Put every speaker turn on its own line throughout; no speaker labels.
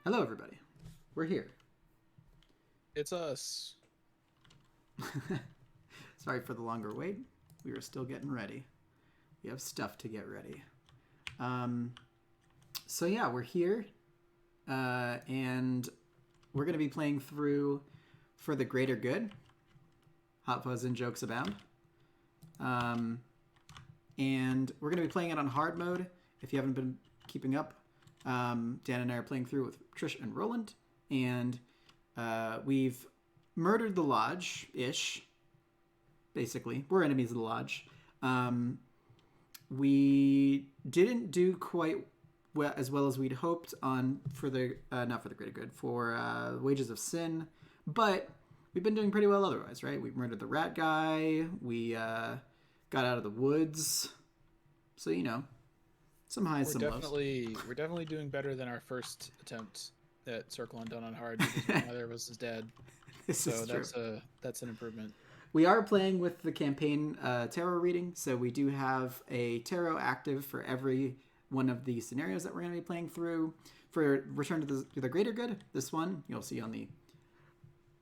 Hello, everybody. We're here.
It's us.
Sorry for the longer wait. We were still getting ready. We have stuff to get ready. Um, so yeah, we're here, and we're going to be playing through For the Greater Good. Hot fuzz and jokes abound. And we're going to be playing it on hard mode. If you haven't been keeping up, Dan and I are playing through with Trish and Roland, and we've murdered the lodge-ish. Basically, we're enemies of the lodge. We didn't do quite as well as we'd hoped on for the not for the greater good for Wages of Sin, but we've been doing pretty well otherwise, right? We murdered the rat guy. We got out of the woods. So some highs,
We're
some lows.
definitely doing better than our first attempt at Circle Undone on hard because neither of us is dead.
This
So
is true.
that's an improvement.
We are playing with the campaign tarot reading, so we do have a tarot active for every one of the scenarios that we're going to be playing through. For Return to the Greater Good, this one you'll see on the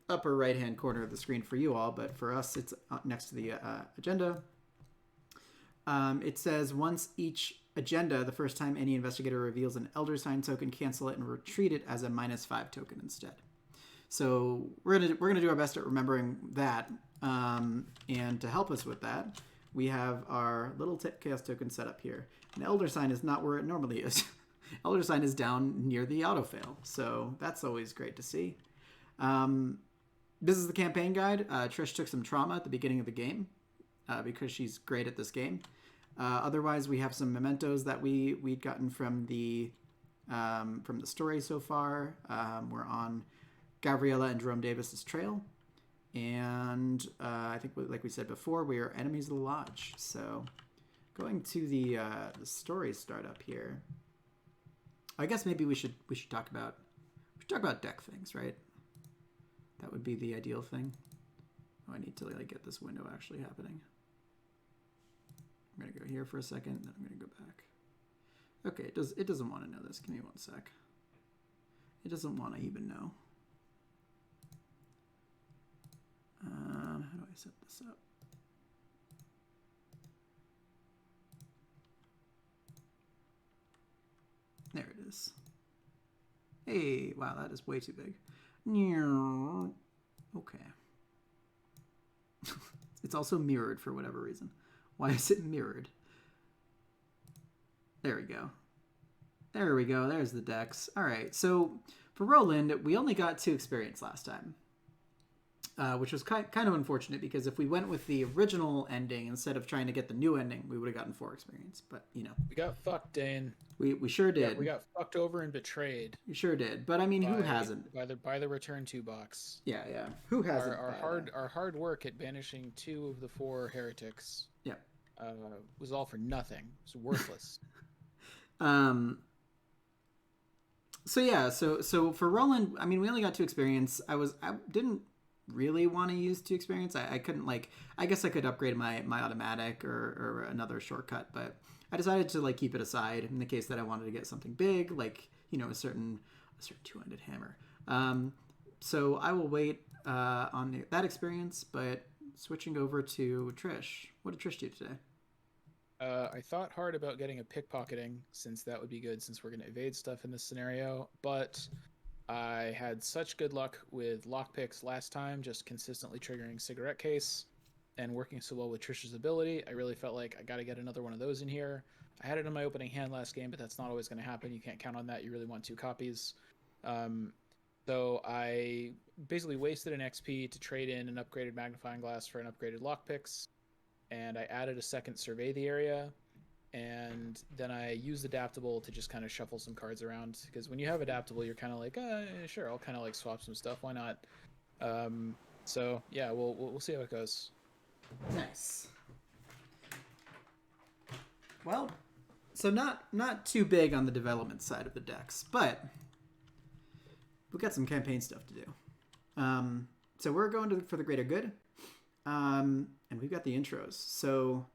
upper right-hand corner of the screen for you all, but for us it's next to the agenda. It says once each agenda, the first time any investigator reveals an Elder Sign token, cancel it and retreat it as a -5 token instead. So we're gonna do our best at remembering that. And to help us with that, we have our little chaos token set up here. And Elder Sign is not where it normally is. Elder Sign is down near the autofail, so that's always great to see. This is the campaign guide. Trish took some trauma at the beginning of the game because she's great at this game. Otherwise, we have some mementos that we'd gotten from the story so far. We're on Gabriella and Jerome Davis's trail. And I think, like we said before, we are enemies of the lodge. So going to the story startup here. I guess maybe we should talk about deck things, right? That would be the ideal thing. Oh, I need to get this window actually happening. I'm gonna go here for a second, then I'm gonna go back. Okay, it doesn't want to know this. Give me one sec. It doesn't want to even know. How do I set this up? There it is. Hey, wow, that is way too big. Okay. It's also mirrored for whatever reason. Why is it mirrored? There we go. There we go. There's the decks. All right. So for Roland, we only got 2 experience last time. Which was kind of unfortunate because if we went with the original ending instead of trying to get the new ending, we would have gotten 4 experience. But
We got fucked, Dane.
we sure did.
We got fucked over and betrayed.
We sure did. But I mean, who hasn't?
By the return 2 box.
Yeah. Who hasn't?
Our hard work at banishing 2 of the 4 heretics.
Yeah.
Was all for nothing. It was worthless.
So yeah. So for Roland, I mean, we only got 2 experience. I didn't really want to use 2 experience. I couldn't I guess I could upgrade my automatic or another shortcut, but I decided to keep it aside in the case that I wanted to get something big, a certain 2-handed hammer. So I will wait on that experience, but switching over to Trish. What did Trish do today?
I thought hard about getting a pickpocketing since that would be good since we're going to evade stuff in this scenario, but I had such good luck with lockpicks last time, just consistently triggering cigarette case and working so well with Trish's ability. I really felt like I got to get another one of those in here. I had it in my opening hand last game, but that's not always going to happen. You can't count on that. You really want 2 copies. So I basically wasted an XP to trade in an upgraded magnifying glass for an upgraded lockpicks, and I added a second survey the area. And then I used adaptable to just kind of shuffle some cards around, because when you have adaptable, you're kind of like, sure, I'll kind of swap some stuff. Why not? So yeah, we'll see how it goes.
Nice. Well, so not too big on the development side of the decks, but we've got some campaign stuff to do. So we're going for the greater good, and we've got the intros. So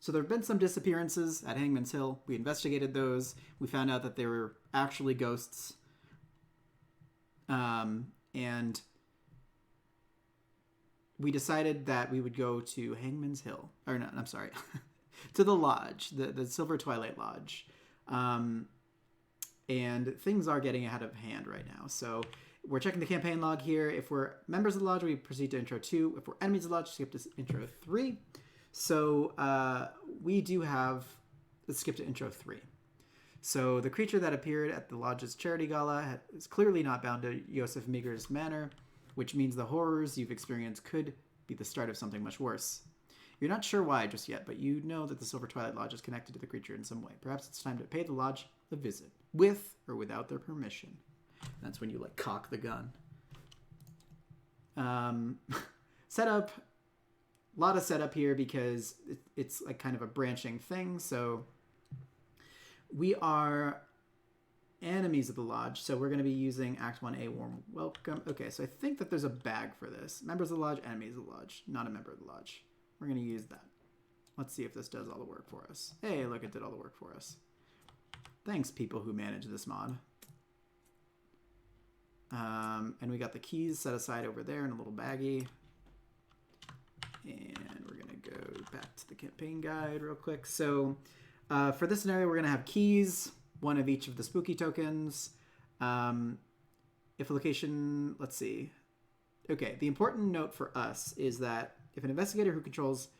So there have been some disappearances at Hangman's Hill. We investigated those. We found out that they were actually ghosts. And we decided that we would go to Hangman's Hill. Or no, I'm sorry. To the lodge, the Silver Twilight Lodge. And things are getting ahead of hand right now. So we're checking the campaign log here. If we're members of the lodge, we proceed to intro 2. If we're enemies of the lodge, skip to intro 3. So we do have let's skip to intro 3. So the creature that appeared at the lodge's charity gala is clearly not bound to Josef Meager's manor, which means the horrors you've experienced could be the start of something much worse. You're not sure why just yet, but you know that the Silver Twilight Lodge is connected to the creature in some way. Perhaps it's time to pay the lodge a visit, with or without their permission. That's when you like cock the gun. Setup. A lot of setup here because it's like kind of a branching thing. So we are enemies of the lodge. So we're going to be using Act 1A, Warm Welcome. Okay, so I think that there's a bag for this. Members of the lodge, enemies of the lodge. Not a member of the lodge. We're going to use that. Let's see if this does all the work for us. Hey, look, it did all the work for us. Thanks, people who manage this mod. And we got the keys set aside over there in a little baggie. And we're going to go back to the campaign guide real quick. So for this scenario, we're going to have keys, one of each of the spooky tokens. If a location, let's see. Okay, the important note for us is that if an investigator who controls,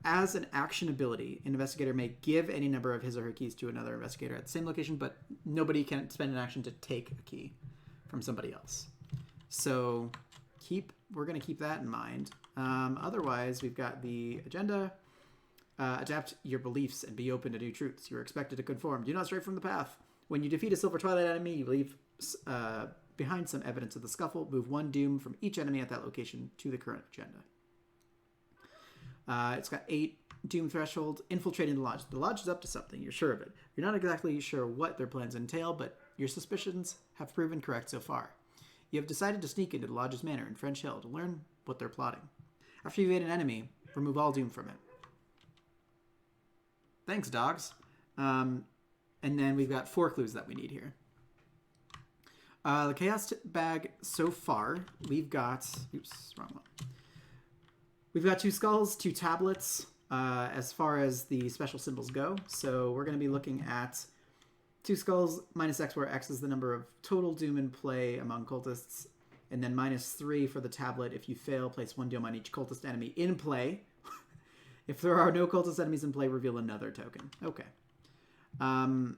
as an action ability, an investigator may give any number of his or her keys to another investigator at the same location, but nobody can spend an action to take a key from somebody else. So we're going to keep that in mind. Otherwise, we've got the agenda. Adapt your beliefs and be open to new truths. You're expected to conform. Do not stray from the path. When you defeat a Silver Twilight enemy, you leave behind some evidence of the scuffle. Move one doom from each enemy at that location to the current agenda. It's got 8 doom threshold. Infiltrating the lodge. The lodge is up to something. You're sure of it. You're not exactly sure what their plans entail, but your suspicions have proven correct so far. You have decided to sneak into the lodge's manor in French Hill to learn what they're plotting. After you evade an enemy, remove all doom from it. Thanks, dogs. And then we've got 4 clues that we need here. The chaos bag so far, we've got... Oops, wrong one. We've got 2 skulls, 2 tablets, as far as the special symbols go. So we're going to be looking at 2 skulls, minus X, where X is the number of total doom in play among cultists. And then minus 3 for the tablet. If you fail, place 1 doom on each cultist enemy in play. If there are no cultist enemies in play, reveal another token. Okay. And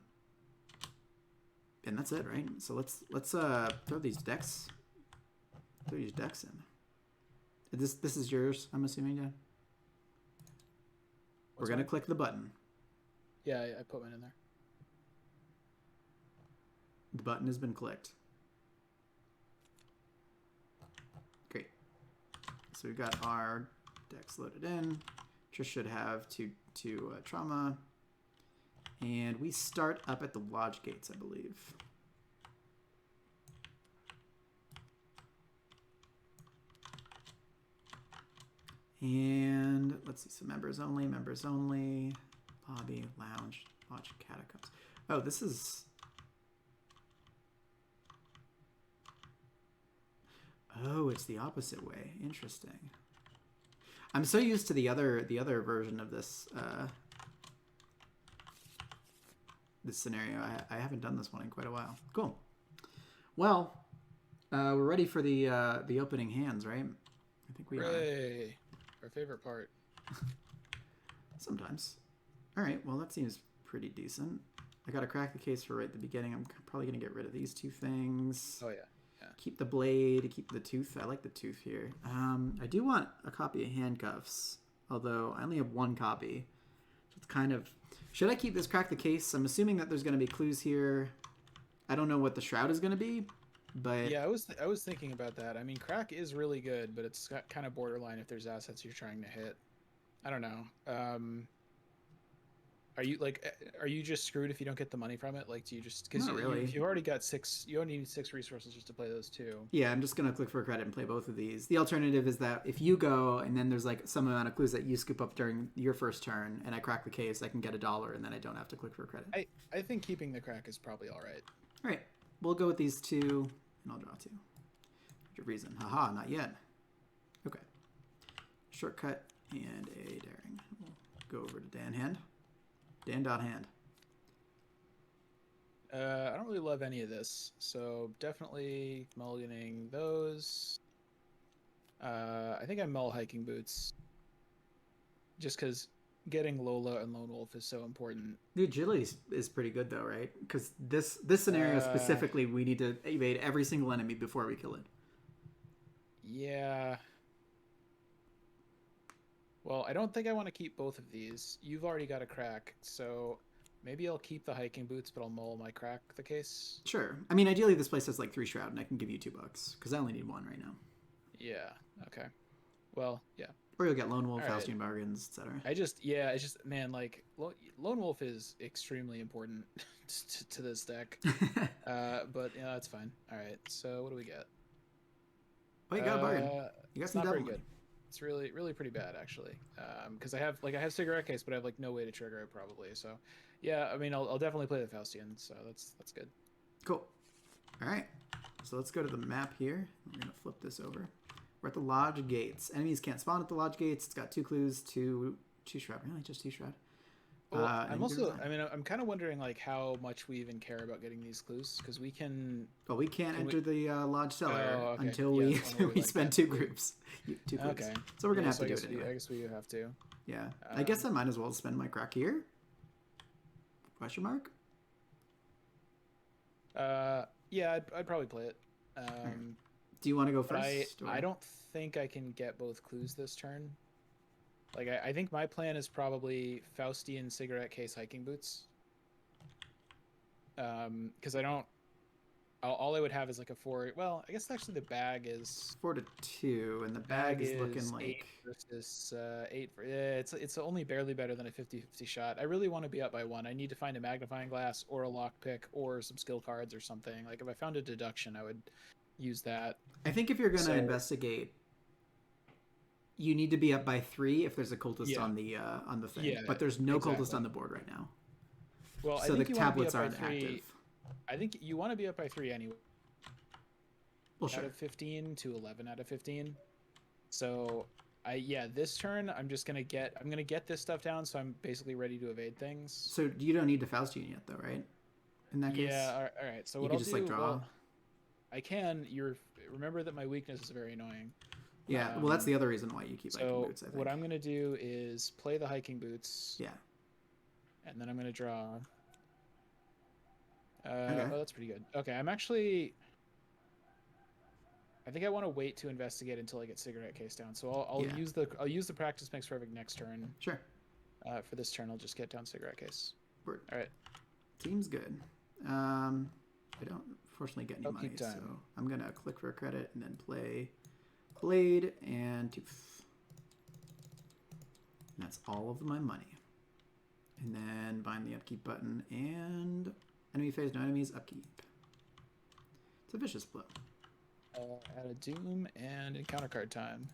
that's it, right? So let's throw these decks. Throw these decks in. This is yours, I'm assuming, Dan? We're gonna click the button.
Yeah, I put one in there.
The button has been clicked. Great. So we've got our decks loaded in. Trish should have two trauma. And we start up at the lodge gates, I believe. And let's see, so members only, lobby, lounge, lodge, catacombs. Oh, this is... Oh, it's the opposite way. Interesting. I'm so used to the other version of this this scenario. I haven't done this one in quite a while. Cool. Well, we're ready for the opening hands, right? I think we are.
Our favorite part.
Sometimes. All right. Well, that seems pretty decent. I got to crack the case for right at the beginning. I'm probably gonna get rid of these 2 things.
Oh yeah.
Keep the blade, keep the tooth. I like the tooth here. I do want a copy of handcuffs, although I only have 1 copy. So it's kind of... Should I keep this crack the case? I'm assuming that there's going to be clues here. I don't know what the shroud is going to be, but...
Yeah, I was thinking about that. I mean, crack is really good, but it's got kind of borderline if there's assets you're trying to hit. I don't know. are you just screwed if you don't get the money from it? Like, do you just because
Not really.
if you already got 6, you only need 6 resources just to play those 2.
Yeah, I'm just gonna click for a credit and play both of these. The alternative is that if you go and then there's like some amount of clues that you scoop up during your first turn, and I crack the case, I can get $1, and then I don't have to click for a credit.
I think keeping the crack is probably all right.
All right, we'll go with these 2, and I'll draw 2. Your reason? Haha, not yet. Okay. Shortcut and a daring. We'll go over to Dan hand. Dan.hand.
I don't really love any of this, so definitely mulliganing those. I think I mull hiking boots, just because getting Lola and Lone Wolf is so important.
The agility is pretty good though, right? Because this scenario specifically, we need to evade every single enemy before we kill it.
Yeah. Well, I don't think I want to keep both of these. You've already got a crack, so maybe I'll keep the hiking boots, but I'll mull my crack the case.
Sure. I mean, ideally, this place has like 3 shroud, and I can give you $2 because I only need 1 right now.
Yeah. Okay. Well, yeah.
Or you'll get Lone Wolf,
All right.
Faustian bargains, etc.
it's just man, like Lone Wolf is extremely important to this deck. But yeah, that's fine. All right. So what do we get?
Oh, you got a bargain. You got some
not very
double.
good. It's really pretty bad actually. Because I have cigarette case, but I have like no way to trigger it probably. So yeah, I mean I'll definitely play the Faustian. So that's good.
Cool. All right. So let's go to the map here. We're gonna flip this over. We're at the lodge gates. Enemies can't spawn at the lodge gates. It's got 2 clues, 2 shroud. Really, just 2 shroud.
Well, I'm kind of wondering like how much we even care about getting these clues because we can.
Well, we can't enter the lodge cellar
okay.
until
Yeah,
we spend 2 groups. 2 clues.
Okay.
So we're gonna have to
I
do it anyway.
I guess we have to.
Yeah. I guess I might as well spend my crack here. Question mark?
Yeah, I'd probably play it.
Do you want to go first?
I don't think I can get both clues this turn. Like, I think my plan is probably Faustian cigarette case hiking boots. Because I don't... All I would have is like a 4... Well, I guess actually the bag is...
4 to 2, and the bag is looking like...
8 versus 8... it's only barely better than a 50-50 shot. I really want to be up by 1. I need to find a magnifying glass or a lockpick or some skill cards or something. Like, if I found a deduction, I would use that.
I think if you're going to investigate... You need to be up by 3 if there's a cultist on the thing. Yeah, but there's no cultist on the board right now.
Well,
so the tablets aren't active.
I think you want to be up by 3 anyway.
Well, sure.
Out of 15 to 11 out of 15. So, this turn I'm gonna get this stuff down, so I'm basically ready to evade things.
So you don't need to Faustian yet, though, right? In that case.
Yeah. All right. So
you can just like draw.
Well, I can. Remember that my weakness is very annoying.
Yeah, well, that's the other reason why you keep hiking boots, I think.
What I'm going to do is play the hiking boots.
Yeah.
And then I'm going to draw.
Okay.
Oh, that's pretty good. Okay, I think I want to wait to investigate until I get cigarette case down. So I'll use the practice makes perfect next turn.
Sure.
For this turn, I'll just get down cigarette case.
Word.
All right.
Seems good. I don't fortunately get any money, so I'm going to click for a credit and then play... Blade and Tooth. And that's all of my money. And then bind the upkeep button and enemy phase, no enemies, upkeep. It's a vicious blow.
Add a Doom and encounter card time.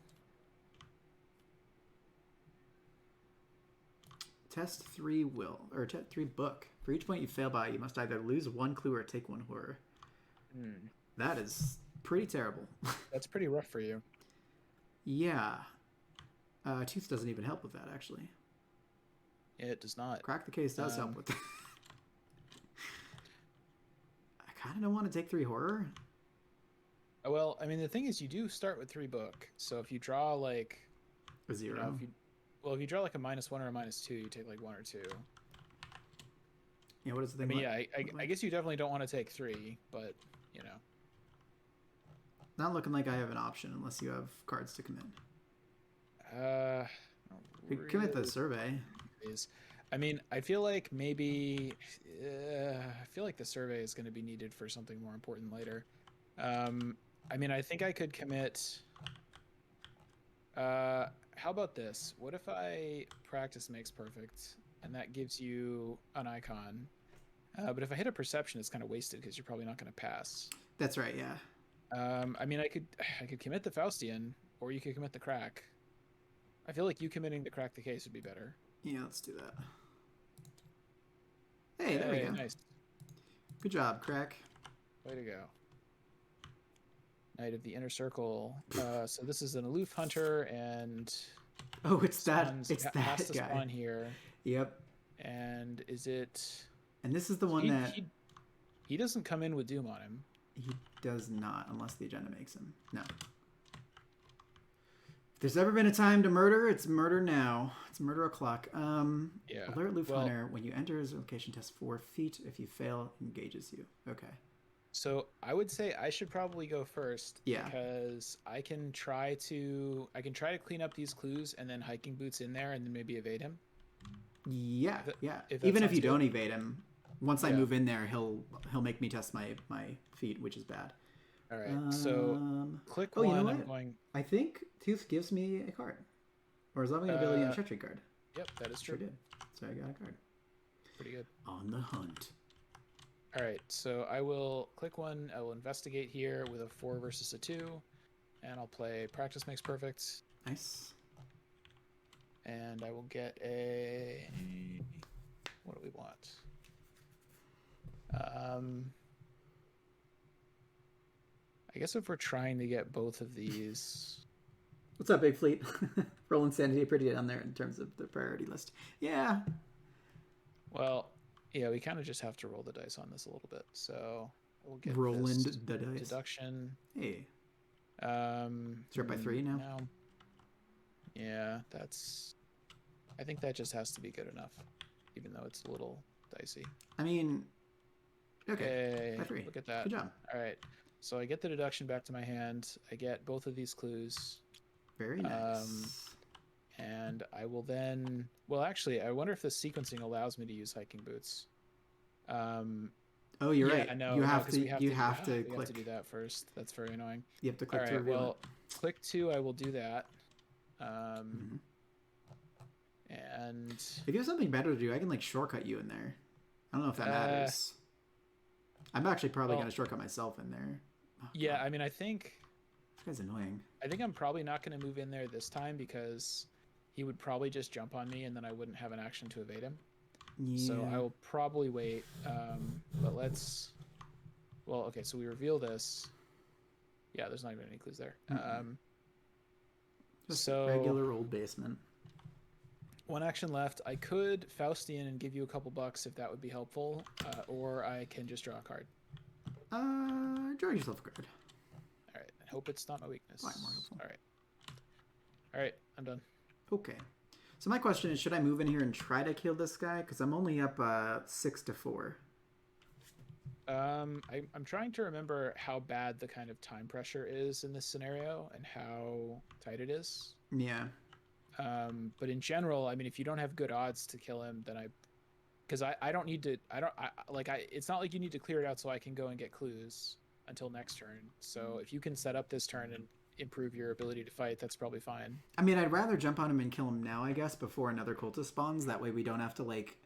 Test 3 will, or 3 book. For each point you fail by, you must either lose 1 clue or take 1 horror. That is pretty terrible.
That's pretty rough for you.
Yeah. Tooth doesn't even help with that, actually.
It does not.
Crack the case does help with that. I kind of don't want to take 3 horror.
Well, I mean, the thing is, you do start with 3 book. So if you draw, like...
A 0.
If you draw, like, a -1 or a -2, you take, like, 1 or 2.
Yeah, what is the thing?
I mean, I guess you definitely don't want to take 3, but, you know.
Not looking like I have an option unless you have cards to commit. Commit the survey.
I mean, I feel like maybe... I feel like the survey is going to be needed for something more important later. I mean, I think I could commit... how about this? What if I practice makes perfect? and that gives you an icon. But if I hit a perception, it's kind of wasted because you're probably not going to pass.
That's right, yeah.
I mean, I could commit the Faustian, or you could commit the crack. I feel like you committing the crack the case would be better.
Yeah, let's do that. Hey, there we go.
Nice.
Good job, crack.
Way to go. Knight of the Inner Circle. So this is an aloof hunter, and
oh, it's that. It's that
has to
guy.
Spawn here.
Yep.
And is it?
And this is the one that
he doesn't come in with Doom on him.
He does not, unless the agenda makes him. No. If there's ever been a time to murder, it's murder now. It's murder o'clock.
Yeah.
Alert Aloof Hunter. When you enter his location, test 4 feet. If you fail, engages you. Okay.
So I would say I should probably go first.
Yeah.
Because I can try to clean up these clues and then hiking boots in there and then maybe evade him.
Yeah. Yeah.
If
even if you
good.
don't evade him, once I move in there, he'll make me test my feet, which is bad.
All right. So click
one.
You know
what?
I'm going.
I think Tooth gives me a card, or is leveling ability and a treachery card.
Yep, that is true.
Sure did. So I got a card.
Pretty good.
On the hunt.
All right. So I will click one. I will investigate here with a 4 versus a 2, and I'll play Practice Makes Perfect.
Nice.
And I will get a. What do we want? I guess if we're trying to get both of these.
What's up, Big Fleet? Roland Sanity pretty down there in terms of the priority list. Yeah.
Well, yeah, we kind of just have to roll the dice on this a little bit. So we'll get
Roland
this
the dice.
deduction.
Hey. It's up by 3 now.
Yeah, I think that just has to be good enough, even though it's a little dicey.
I mean, okay.
Hey,
by 3.
Look at that.
Good job.
All right. So I get the deduction back to my hand. I get both of these clues.
Very nice.
And I will then. Well, actually, I wonder if the sequencing allows me to use hiking boots.
Oh, you're right.
I know.
You have
to.
You have to click.
We have to do that first. That's very annoying.
You have to click
All
to
right.
reveal
Well,
it.
click 2. I will do that. And
if you have something better to do, I can like shortcut you in there. I don't know if that matters. I'm actually probably going to shortcut myself in there. Oh,
yeah,
God.
I mean, I think
this guy's annoying.
I think I'm probably not going to move in there this time because he would probably just jump on me and then I wouldn't have an action to evade him.
Yeah.
So I will probably wait. But let's. Well, okay. So we reveal this. Yeah, there's not even any clues there.
Just
so
regular old basement.
One action left. I could Faustian and give you a couple bucks if that would be helpful, or I can just draw a card.
Draw yourself a card.
All right. I hope it's not my weakness.
Fine, more helpful.
All right. I'm done.
Okay. So my question is, should I move in here and try to kill this guy? Because I'm only up 6-4.
I'm trying to remember how bad the kind of time pressure is in this scenario and how tight it is.
Yeah.
But in general, I mean, if you don't have good odds to kill him, then because I don't need to, it's not like you need to clear it out so I can go and get clues until next turn. So if you can set up this turn and improve your ability to fight, that's probably fine.
I mean, I'd rather jump on him and kill him now, I guess, before another cultist spawns. That way we don't have to, like,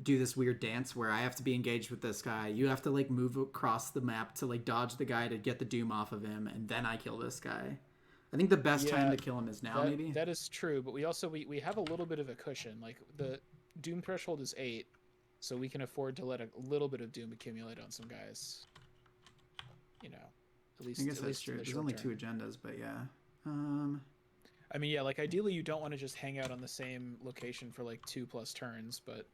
do this weird dance where I have to be engaged with this guy. You have to, like, move across the map to, like, dodge the guy to get the doom off of him, and then I kill this guy. I think the best time to kill him is now, maybe.
That is true, but we also we have a little bit of a cushion. Like, the doom threshold is 8, so we can afford to let a little bit of doom accumulate on some guys. You know, at least.
I guess
at
that's
least
true. There's only 2 agendas, but yeah.
I mean, yeah, like ideally you don't want to just hang out on the same location for like 2+ turns, but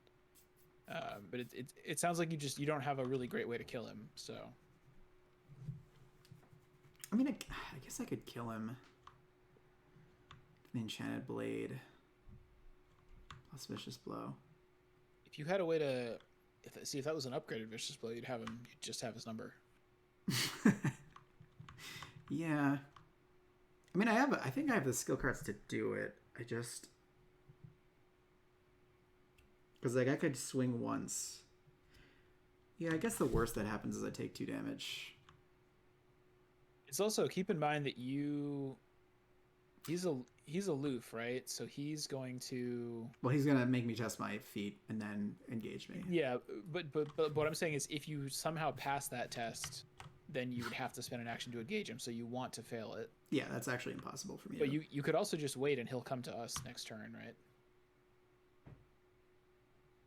it sounds like you don't have a really great way to kill him. So.
I mean, I guess I could kill him. The Enchanted Blade. Plus Vicious Blow.
If you had a way to... if that was an upgraded Vicious Blow, you'd just have his number.
Yeah. I mean, I think I have the skill cards to do it. I just... because, like, I could swing once. Yeah, I guess the worst that happens is I take 2 damage.
It's also, keep in mind that he's he's aloof, right? So he's going to.
Well, he's gonna make me test my feat and then engage me.
Yeah, but what I'm saying is, if you somehow pass that test, then you would have to spend an action to engage him. So you want to fail it.
Yeah, that's actually impossible for me.
But you could also just wait and he'll come to us next turn, right?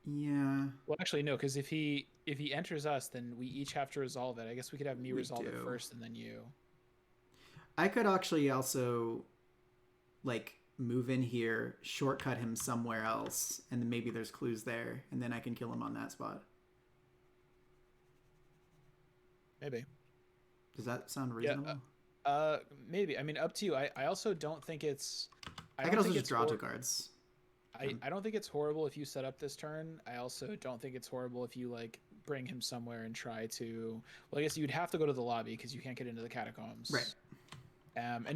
Yeah.
Well, actually, no, because if he enters us, then we each have to resolve it. I guess we could have me resolve it first and then you.
I could actually also, like, move in here, shortcut him somewhere else, and then maybe there's clues there, and then I can kill him on that spot.
Maybe.
Does that sound reasonable?
Yeah, maybe. I mean, up to you. I also don't think it's.
I could also just draw 2 cards.
I don't think it's horrible if you set up this turn. I also don't think it's horrible if you like bring him somewhere and try to. Well, I guess you'd have to go to the lobby because you can't get into the catacombs.
Right.
And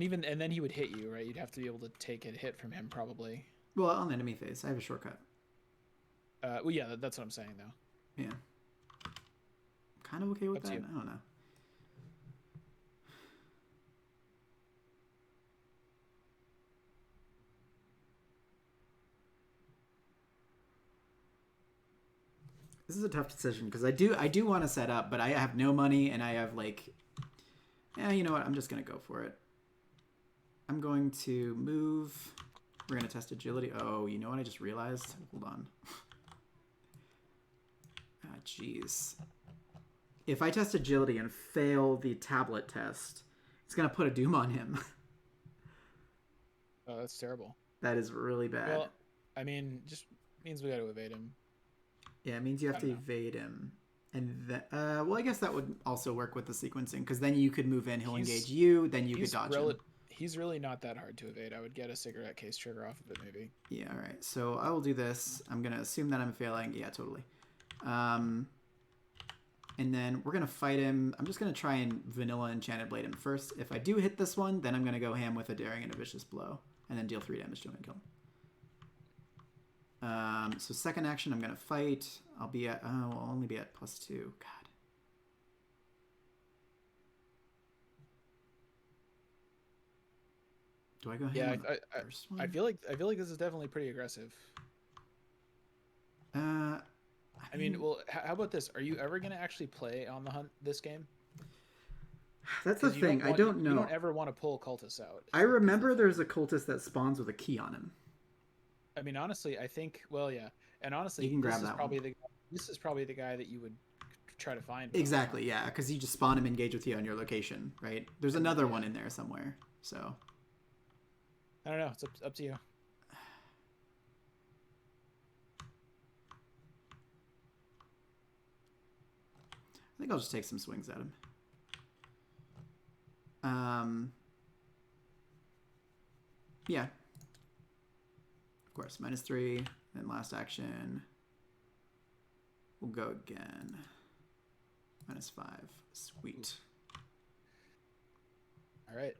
then he would hit you, right? You'd have to be able to take a hit from him, probably.
Well, on the enemy phase, I have a shortcut.
Well, yeah, that's what I'm saying, though.
Yeah. Kind of okay with that. I don't know. This is a tough decision because I do want to set up, but I have no money and I have like, you know what? I'm just gonna go for it. I'm going to move. We're gonna test agility. Oh, you know what I just realized? Hold on. Ah, jeez. If I test agility and fail the tablet test, it's gonna put a doom on him.
Oh, that's terrible.
That is really bad.
Well, I mean, just means we got to evade him.
Yeah, it means you have to evade him. And well, I guess that would also work with the sequencing, because then you could move in, he'll engage you, then you could dodge him.
He's really not that hard to evade. I would get a cigarette case trigger off of it, maybe.
Yeah, all right. So I will do this. I'm going to assume that I'm failing. Yeah, totally. And then we're going to fight him. I'm just going to try and vanilla Enchanted Blade him first. If I do hit this one, then I'm going to go ham with a Daring and a Vicious Blow, and then deal 3 damage to him and kill him. So second action, I'm going to fight. I'll be at, I'll only be at +2. God. Do I go ham on the first one?
I feel like this is definitely pretty aggressive.
I
mean, well, how about this? Are you ever going to actually play on the hunt this game?
That's the thing. I don't know.
You don't ever want to pull cultists out.
I remember there's a cultist that spawns with a key on him.
I mean, honestly, I think. Well, yeah, and honestly,
you can grab that
this is probably the guy that you would try to find.
Exactly. Yeah, because you just spawn him, engage with you on your location, right? There's another one in there somewhere. So.
I don't know. It's up to you.
I think I'll just take some swings at him. Yeah. Of course, -3. Then last action. We'll go again. -5. Sweet.
All right.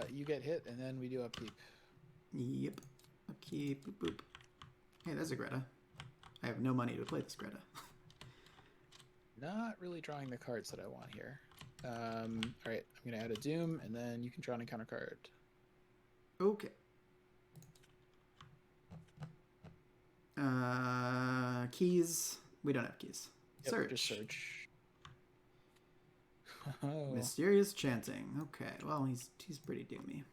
You get hit, and then we do upkeep.
Yep. Upkeep. Boop, boop. Hey, there's a Greta. I have no money to play this Greta.
Not really drawing the cards that I want here. All right. I'm going to add a Doom, and then you can draw an encounter card.
Okay. Keys. We don't have keys.
Yep,
Search.
Just search. Oh.
Mysterious chanting. Okay, well, he's pretty doomy.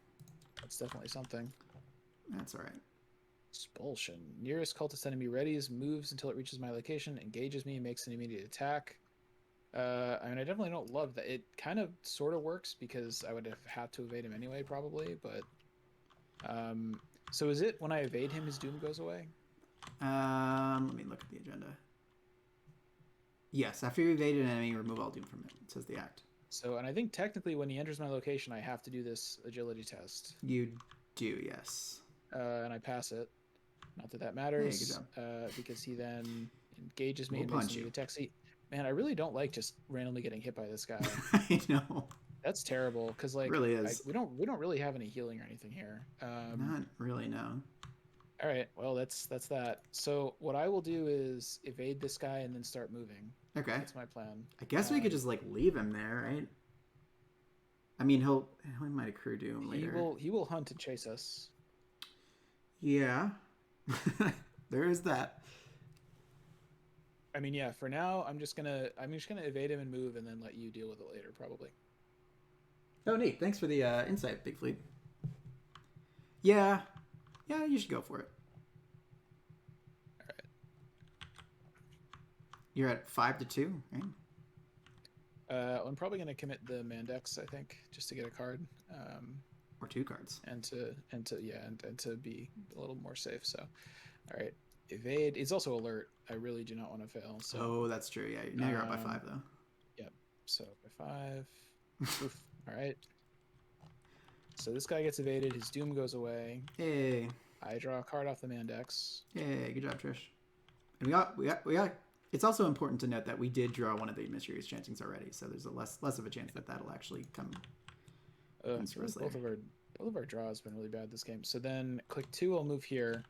That's definitely something.
That's all right.
Expulsion. Nearest cultist enemy readies, moves until it reaches my location, engages me, makes an immediate attack. I mean, I definitely don't love that. It kind of sort of works because I would have had to evade him anyway, probably. But so is it when I evade him, his doom goes away?
Let me look at the agenda. Yes, after you evade an enemy, remove all doom from it. It says the act.
So, and I think technically when he enters my location, I have to do this agility test.
You do, yes.
And I pass it. Not that that matters.
Hey, good job.
Because he then engages me
We'll
and makes
punch
me
you.
attack. See, man, I really don't like just randomly getting hit by this guy.
I know.
That's terrible. Because like,
it really is.
we don't really have any healing or anything here.
Not really, no.
All right. Well, that's that. So what I will do is evade this guy and then start moving.
Okay.
That's my plan.
I guess we could just like leave him there, right? I mean, he might accrue doom later.
He will hunt and chase us.
Yeah. There is that.
I mean, yeah. For now, I'm just gonna evade him and move, and then let you deal with it later, probably.
Oh, neat. Thanks for the insight, Big Fleet. Yeah. Yeah, you should go for it.
All right.
You're at 5-2, right?
I'm probably gonna commit the Mandex, I think, just to get a card.
Or 2 cards.
And to be a little more safe. So, all right, evade. It's also alert. I really do not want to fail. So.
Oh, that's true. Yeah. Now you're up by 5 though.
Yep. So by 5. Oof. All right. So this guy gets evaded. His doom goes away.
Hey.
I draw a card off the Mandex.
Hey, good job, Trish. And we got. It's also important to note that we did draw one of the mysterious chantings already, so there's a less of a chance that that'll actually come.
Both of our draws have been really bad this game. So then click 2, I'll move here,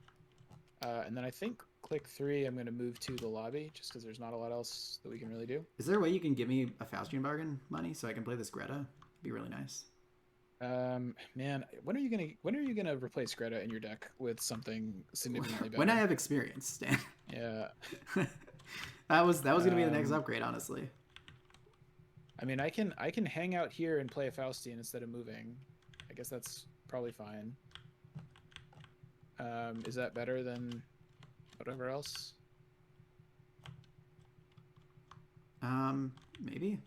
and then I think click 3, I'm going to move to the lobby just because there's not a lot else that we can really do.
Is there a way you can give me a Faustian bargain money so I can play this Greta? It'd be really nice.
Man, when are you gonna replace Greta in your deck with something significantly better?
When I have experience, Stan.
Yeah.
that was gonna be the next upgrade, honestly.
I mean, I can hang out here and play a Faustian instead of moving. I guess that's probably fine. Is that better than whatever else?
Maybe.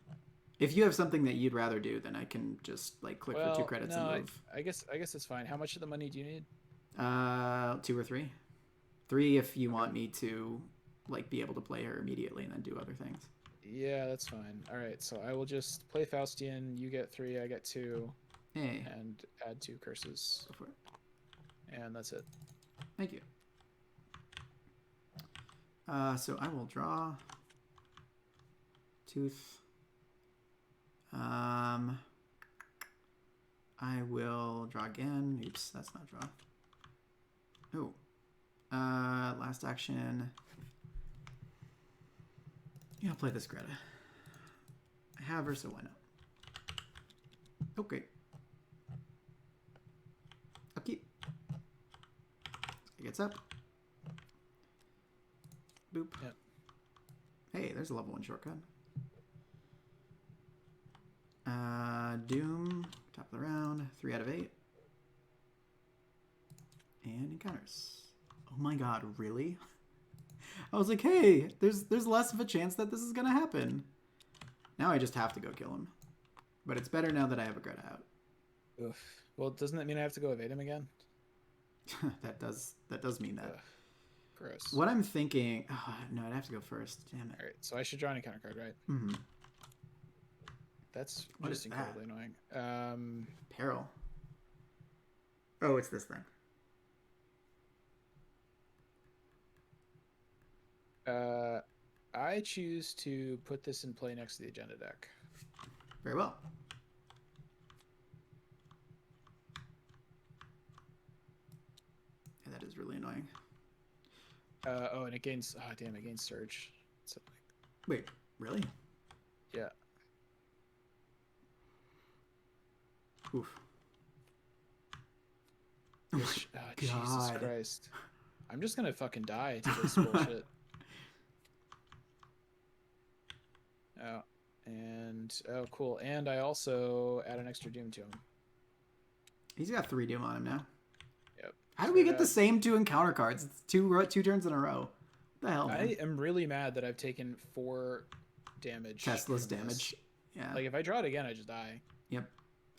If you have something that you'd rather do, then I can just like click for 2 credits and move.
I guess it's fine. How much of the money do you need?
2 or 3. 3 if you want me to like be able to play her immediately and then do other things.
Yeah, that's fine. All right, so I will just play Faustian. You get 3, I get 2.
Hey.
And add 2 curses.
Go for it.
And that's it.
Thank you. So I will draw Tooth. I will draw again. Oops, that's not draw. Oh. Last action. Yeah, I'll play this Greta. I have her, so why not? Okay. Upkeep. It gets up. Boop.
Yep.
Hey, there's a level 1 shortcut. Doom, top of the round, 3 out of 8. And encounters. Oh my god, really? I was like, hey, there's less of a chance that this is gonna happen. Now I just have to go kill him. But it's better now that I have a Greta out.
Oof. Well, doesn't that mean I have to go evade him again?
that does mean that.
Ugh. Gross.
What I'm thinking... Oh, no, I'd have to go first. Damn it.
Alright, so I should draw an encounter card, right?
Mm-hmm.
That's
what
just incredibly annoying.
Peril. Oh, it's this thing.
I choose to put this in play next to the agenda deck.
Very well. Yeah, that is really annoying.
And it gains... Oh, damn, it gains Surge. So,
Wait, really?
Yeah.
Oof.
Which, Jesus Christ. I'm just gonna fucking die to this bullshit. Oh, and... Oh, cool. And I also add an extra Doom to him.
He's got 3 Doom on him now.
Yep.
How do we get the same 2 encounter cards? It's 2 turns in a row. What the hell, man?
I am really mad that I've taken 4 damage.
Testless damage. Yeah.
Like, if I draw it again, I just die.
Yep.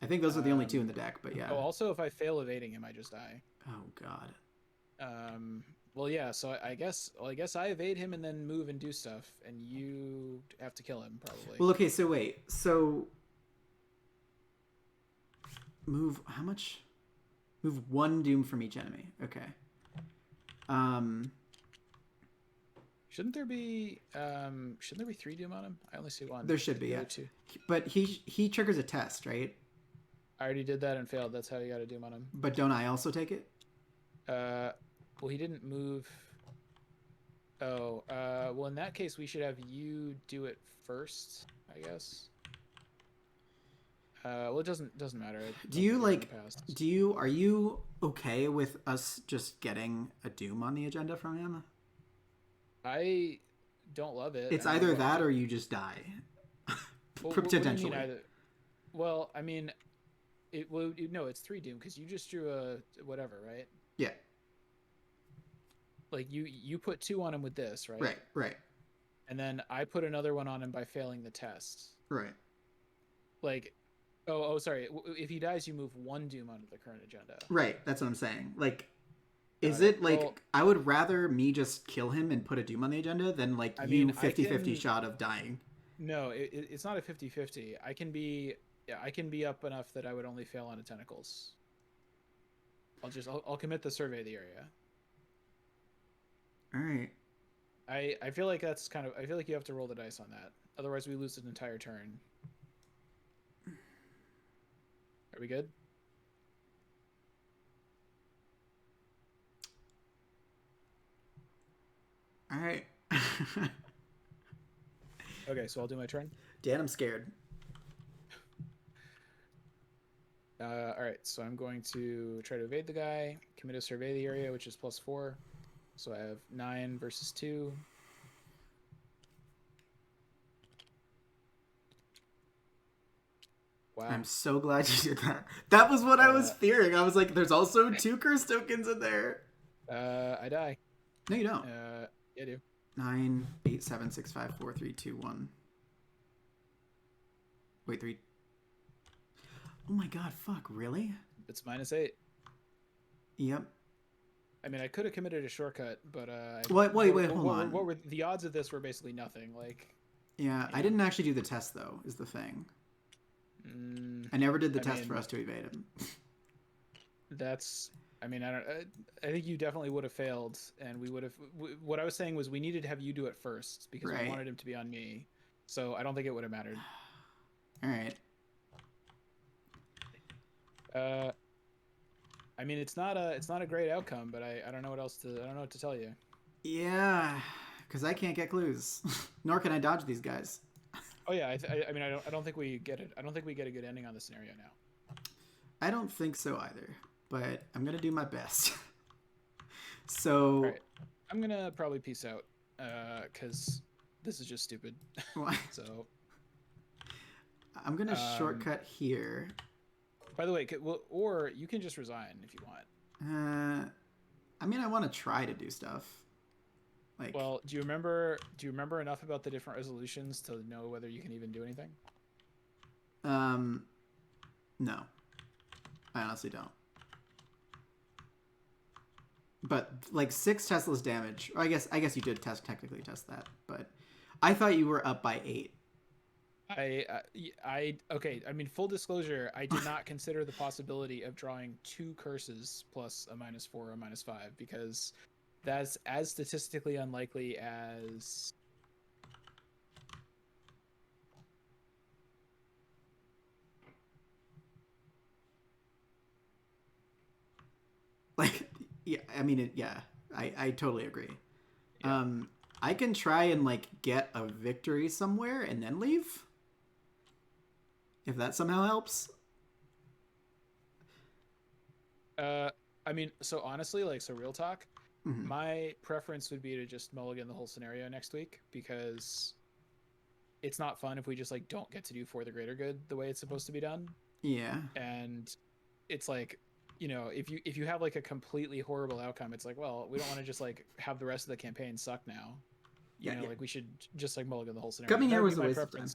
I think those are the only 2 in the deck, but yeah.
Oh, also, if I fail evading him, I just die.
Oh, God.
Well, yeah, so I guess I evade him and then move and do stuff, and you have to kill him, probably.
Well, okay, so wait. So... Move... How much? Move 1 Doom from each enemy. Okay.
Shouldn't there be 3 Doom on him? I only see 1.
There should be, yeah.
2.
But he triggers a test, right?
I already did that and failed. That's how you got to Doom on him.
But don't I also take it?
Well, he didn't move. Oh, well, in that case, we should have you do it first, I guess. Well, it doesn't matter.
Are you okay with us just getting a Doom on the agenda from him?
I don't love it.
It's either that or you just die.
Well,
Potentially.
What do you mean either? Well, I mean, no, it's 3 Doom because you just drew a whatever, right?
Yeah.
Like you put 2 on him with this, right?
Right.
And then I put another one on him by failing the test.
Right.
Like, sorry. If he dies, you move 1 Doom onto the current agenda.
Right. That's what I'm saying. Like, is it like, well, I would rather me just kill him and put a Doom on the agenda than like 50-50 shot of dying.
No, it's not a 50-50. I can be up enough that I would only fail on a tentacles. I'll commit the survey of the area.
All right.
I feel like I feel like you have to roll the dice on that. Otherwise we lose an entire turn. Are we good?
All right.
Okay, so I'll do my turn.
Dan, I'm scared.
All right, so I'm going to try to evade the guy, commit a survey of the area, which is +4. So I have 9 versus 2. Wow.
I'm so glad you did that. That was what I was fearing. I was like, there's also 2 curse tokens in there.
I die.
No, you don't.
Yeah, I do.
9, 8, 7, 6, 5, 4, 3, 2, 1. Wait, 3. Oh my god, fuck, really?
It's -8.
Yep.
I mean, I could have committed a shortcut, but
wait, hold on.
What were the odds of this? Were basically nothing. Like.
Yeah, I didn't actually do the test though. Is the thing. I never did the test for us to evade him.
That's. I mean, I think you definitely would have failed, and we would have. What I was saying was we needed to have you do it first because we wanted him to be on me. So I don't think it would have mattered.
All right.
I mean, it's not a great outcome, but I don't know what to tell you.
Yeah, because I can't get clues, nor can I dodge these guys.
Oh yeah, I mean, I don't think we get it. I don't think we get a good ending on the scenario now.
I don't think so either, but I'm gonna do my best. So
right. I'm gonna probably peace out, because this is just stupid.
Why?
So
I'm gonna shortcut here.
By the way, or you can just resign if you want.
I mean, I want to try to do stuff. Like,
well, do you remember enough about the different resolutions to know whether you can even do anything?
No, I honestly don't. But like 6 Tesla's damage. Or I guess you did technically test that, but I thought you were up by 8.
Okay. I mean, full disclosure, I did not consider the possibility of drawing 2 curses plus a -4 or a -5 because that's as statistically unlikely as.
Like, yeah, I mean, I totally agree.
Yeah.
I can try and like get a victory somewhere and then leave. If that somehow helps.
I mean, so honestly, like, so real talk, my preference would be to just mulligan the whole scenario next week because it's not fun if we just like don't get to do For the Greater Good the way it's supposed to be done.
Yeah.
And it's like, you know, if you have like a completely horrible outcome, it's like, well, we don't want to just like have the rest of the campaign suck now. You know, like we should just like mulligan the whole scenario.
Coming here was a waste of time.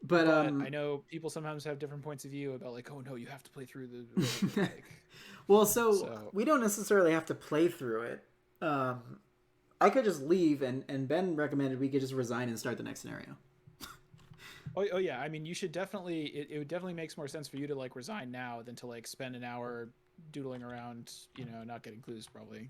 But
I know people sometimes have different points of view about like, oh no, you have to play through the like,
well, so we don't necessarily have to play through it. I could just leave, and Ben recommended we could just resign and start the next scenario.
Oh yeah, I mean, you should definitely. It would definitely makes more sense for you to like resign now than to like spend an hour doodling around, you know, not getting clues probably.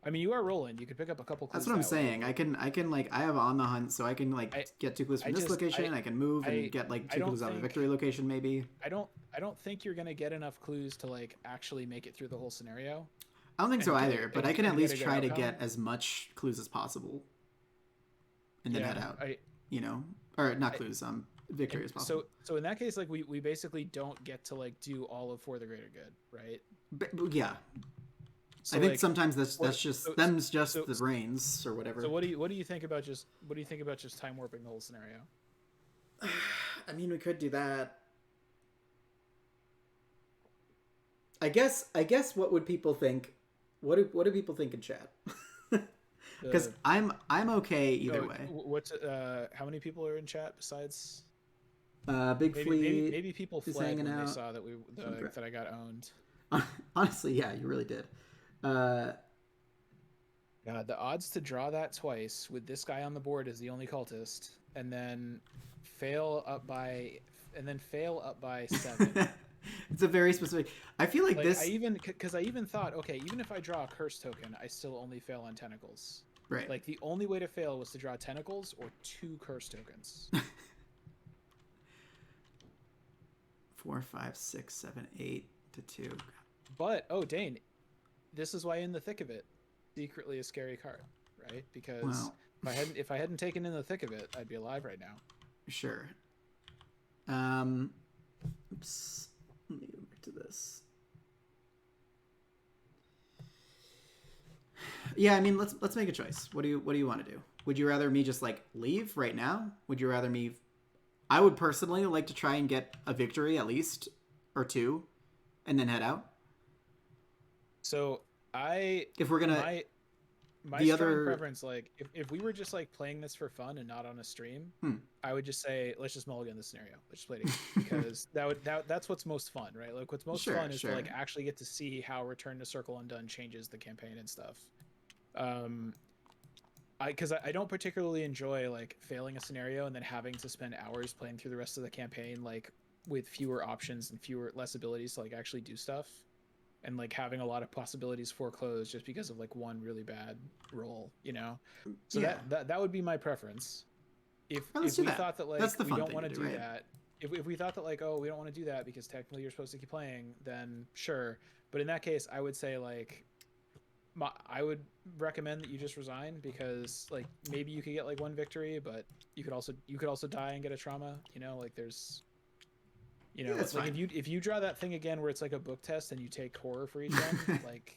I mean, you are rolling. You could pick up a couple clues.
That's what I'm saying. I can like I have On the Hunt, so I can like get 2 clues from this location. I can move and get like 2 clues out of a victory location maybe.
I don't think you're gonna get enough clues to like actually make it through the whole scenario.
I don't think so either, but I can at least try to get as much clues as possible, and then head out. You know, or not clues, victory as possible.
So in that case, like we basically don't get to like do all of For the Greater Good, right?
Yeah.
So
I think
like,
sometimes that's just the reins or whatever.
So what do you think about just time warping the whole scenario?
I mean, we could do that. I guess what would people think? What do people think in chat? Because I'm okay either way.
What how many people are in chat besides?
Big Flea.
Maybe people fled when they saw that that I got owned.
Honestly, yeah, you really did.
God, the odds to draw that twice with this guy on the board as the only cultist, and then fail up by 7.
It's a very specific. I feel like this.
I even thought, okay, even if I draw a curse token, I still only fail on tentacles.
Right.
Like the only way to fail was to draw tentacles or 2 curse tokens.
4, 5, 6, 7, 8 to 2.
But Dane, this is why In the Thick of It, secretly a scary card, right? Because if I hadn't taken In the Thick of It, I'd be alive right now.
Sure. Oops. Let me go back to this. Yeah, I mean, let's make a choice. What do you want to do? Would you rather me just like leave right now? Would you rather me? I would personally like to try and get a victory at least or 2, and then head out.
So
if we're gonna,
my strong preference, like if we were just like playing this for fun and not on a stream, I would just say let's just mulligan the scenario. Let's just play it again, because that's what's most fun, right? Like what's most fun is to like actually get to see how Return to Circle Undone changes the campaign and stuff. Because I don't particularly enjoy like failing a scenario and then having to spend hours playing through the rest of the campaign like with fewer options and less abilities to like actually do stuff, and like having a lot of possibilities foreclosed just because of like one really bad roll, you know. So yeah. that would be my preference. If we thought that like we don't want to do that, if we thought that like, oh, we don't want to do that because technically you're supposed to keep playing, then sure. But in that case, I would say like I would recommend that you just resign, because like maybe you could get like 1 victory, but you could also die and get a trauma, you know. Like there's, you know, like if you draw that thing again where it's like a book test and you take horror for each one, like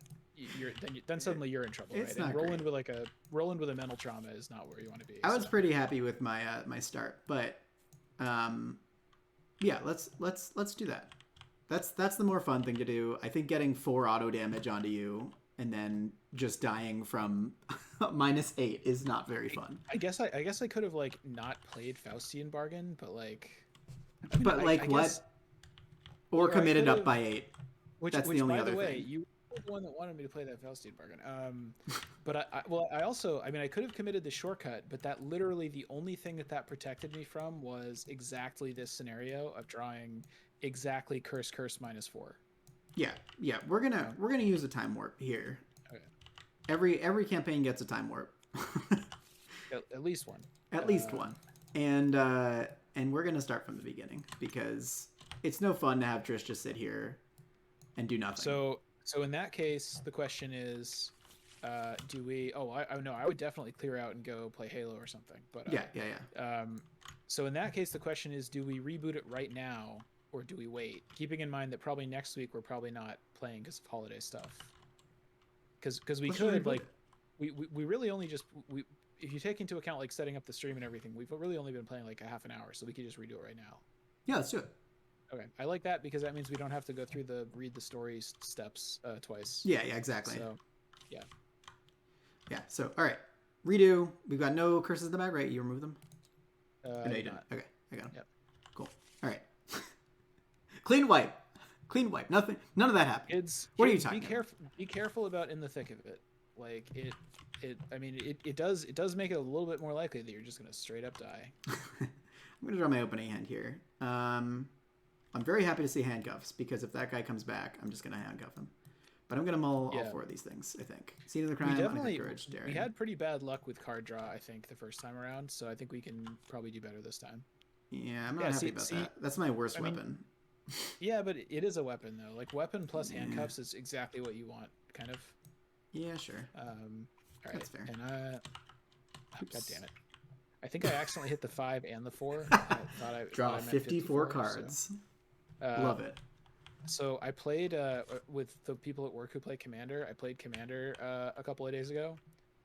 then suddenly you're in trouble, right? And Roland with a mental trauma is not where you want to be.
I was pretty happy with my my start, but yeah, let's do that. That's the more fun thing to do. I think getting 4 auto damage onto you and then just dying from -8 is not very fun.
I guess I could have like not played Faustian Bargain, but like. Or
committed up by 8. That's the only other thing. By the way,
you were the one that wanted me to play that Faustian Bargain. But I could have committed the shortcut, but that literally the only thing that protected me from was exactly this scenario of drawing exactly curse -4.
Yeah. We're gonna use a time warp here. Okay. Every campaign gets a time warp.
at least one.
At least one. And we're gonna start from the beginning, because it's no fun to have Trish just sit here and do nothing.
So in that case, the question is, do we? Oh, I would definitely clear out and go play Halo or something. But
yeah.
So in that case, the question is, do we reboot it right now, or do we wait? Keeping in mind that probably next week we're probably not playing because of holiday stuff. Because we could like, we really only just if you take into account like setting up the stream and everything, we've really only been playing like a half an hour, so we could just redo it right now.
Yeah, let's do it.
Okay, I like that, because that means we don't have to go through the read the story steps twice.
Yeah, exactly.
So, yeah.
So, all right, redo. We've got no curses in the bag, right? You remove them.
No, you didn't.
Okay, I got them.
Yep.
Cool. All right. Clean wipe. Nothing. None of that happened. What are you talking about?
Be careful about In the Thick of It. Like it does make it a little bit more likely that you're just gonna straight up die.
I'm gonna draw my opening hand here. I'm very happy to see handcuffs, because if that guy comes back, I'm just gonna handcuff him. But I'm gonna mull all 4 of these things, I think. Scene of the crime, uncut courage, daring.
We had pretty bad luck with card draw, I think, the first time around, so I think we can probably do better this time.
Yeah, I'm not happy about that. That's my worst weapon.
Yeah, but it is a weapon though. Like weapon plus handcuffs is exactly what you want, kind of.
Yeah, sure.
All right.
That's fair.
And God damn it. I think I accidentally hit the 5 and the 4. I thought I
Draw
meant
54 cards.
So,
Love it.
So I played with the people at work who play Commander. I played Commander a couple of days ago.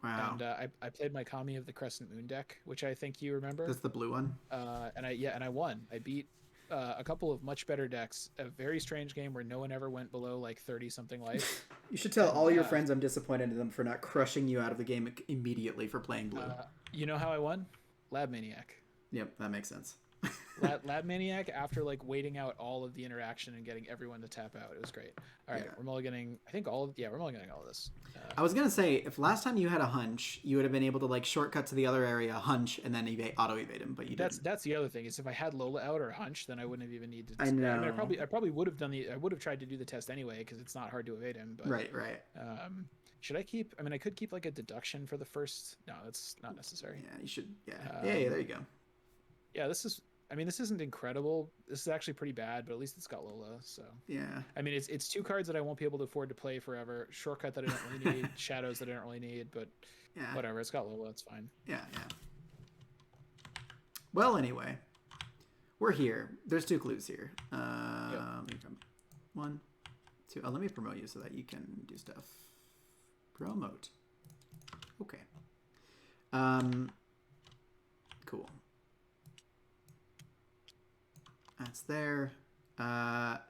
Wow.
And I played my Kami of the Crescent Moon deck, which I think you remember.
That's the blue one.
And I won. I beat a couple of much better decks. A very strange game where no one ever went below like 30 something life.
You should tell all your friends I'm disappointed in them for not crushing you out of the game immediately for playing blue.
You know how I won? Lab Maniac.
Yep, that makes sense.
Lab Maniac, after like waiting out all of the interaction and getting everyone to tap out, it was great. All right, we're mulliganing. I think we're mulliganing all of this.
I was gonna say, if last time you had a hunch, you would have been able to like shortcut to the other area, hunch, and then auto evade him. But you didn't.
That's the other thing is if I had Lola out or hunch, then I wouldn't have even needed.
I know.
I mean, I probably would have I would have tried to do the test anyway because it's not hard to evade him. But,
right.
Should I keep? I mean, I could keep like a deduction for the first. No, that's not necessary.
Yeah, you should. Yeah. There you go.
Yeah, this isn't incredible. This is actually pretty bad, but at least it's got Lola. So
yeah.
I mean, it's 2 cards that I won't be able to afford to play forever. Shortcut that I don't really need. Shadows that I don't really need. But whatever. It's got Lola. It's fine.
Yeah. Well, anyway, we're here. There's 2 clues here. Let me 1, 2. Let me promote you so that you can do stuff. Promote. Okay. Cool. That's there.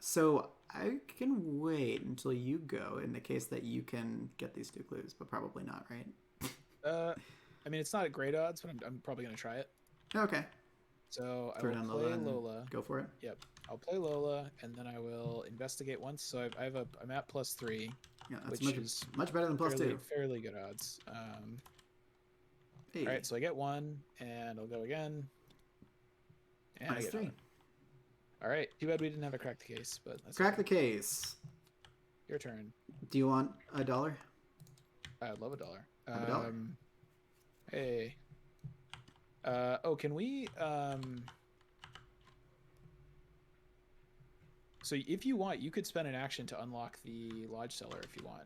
So I can wait until you go in the case that you can get these 2 clues, but probably not, right?
I mean, it's not at great odds, but I'm probably going to try it.
Okay.
So I will play Lola.
Go for it.
Yep. I'll play Lola, and then I will investigate once. So I'm at +3.
Yeah, that's
which is
much better than +2.
Fairly good odds.
Hey.
All right, so I get 1, and I'll go again. And I get
3.
All right. Too bad we didn't have a crack the case, but that's
crack the case.
Your turn.
Do you want $1?
I'd love $1.
$1.
Hey. Can we? So if you want, you could spend an action to unlock the Lodge Cellar if you want.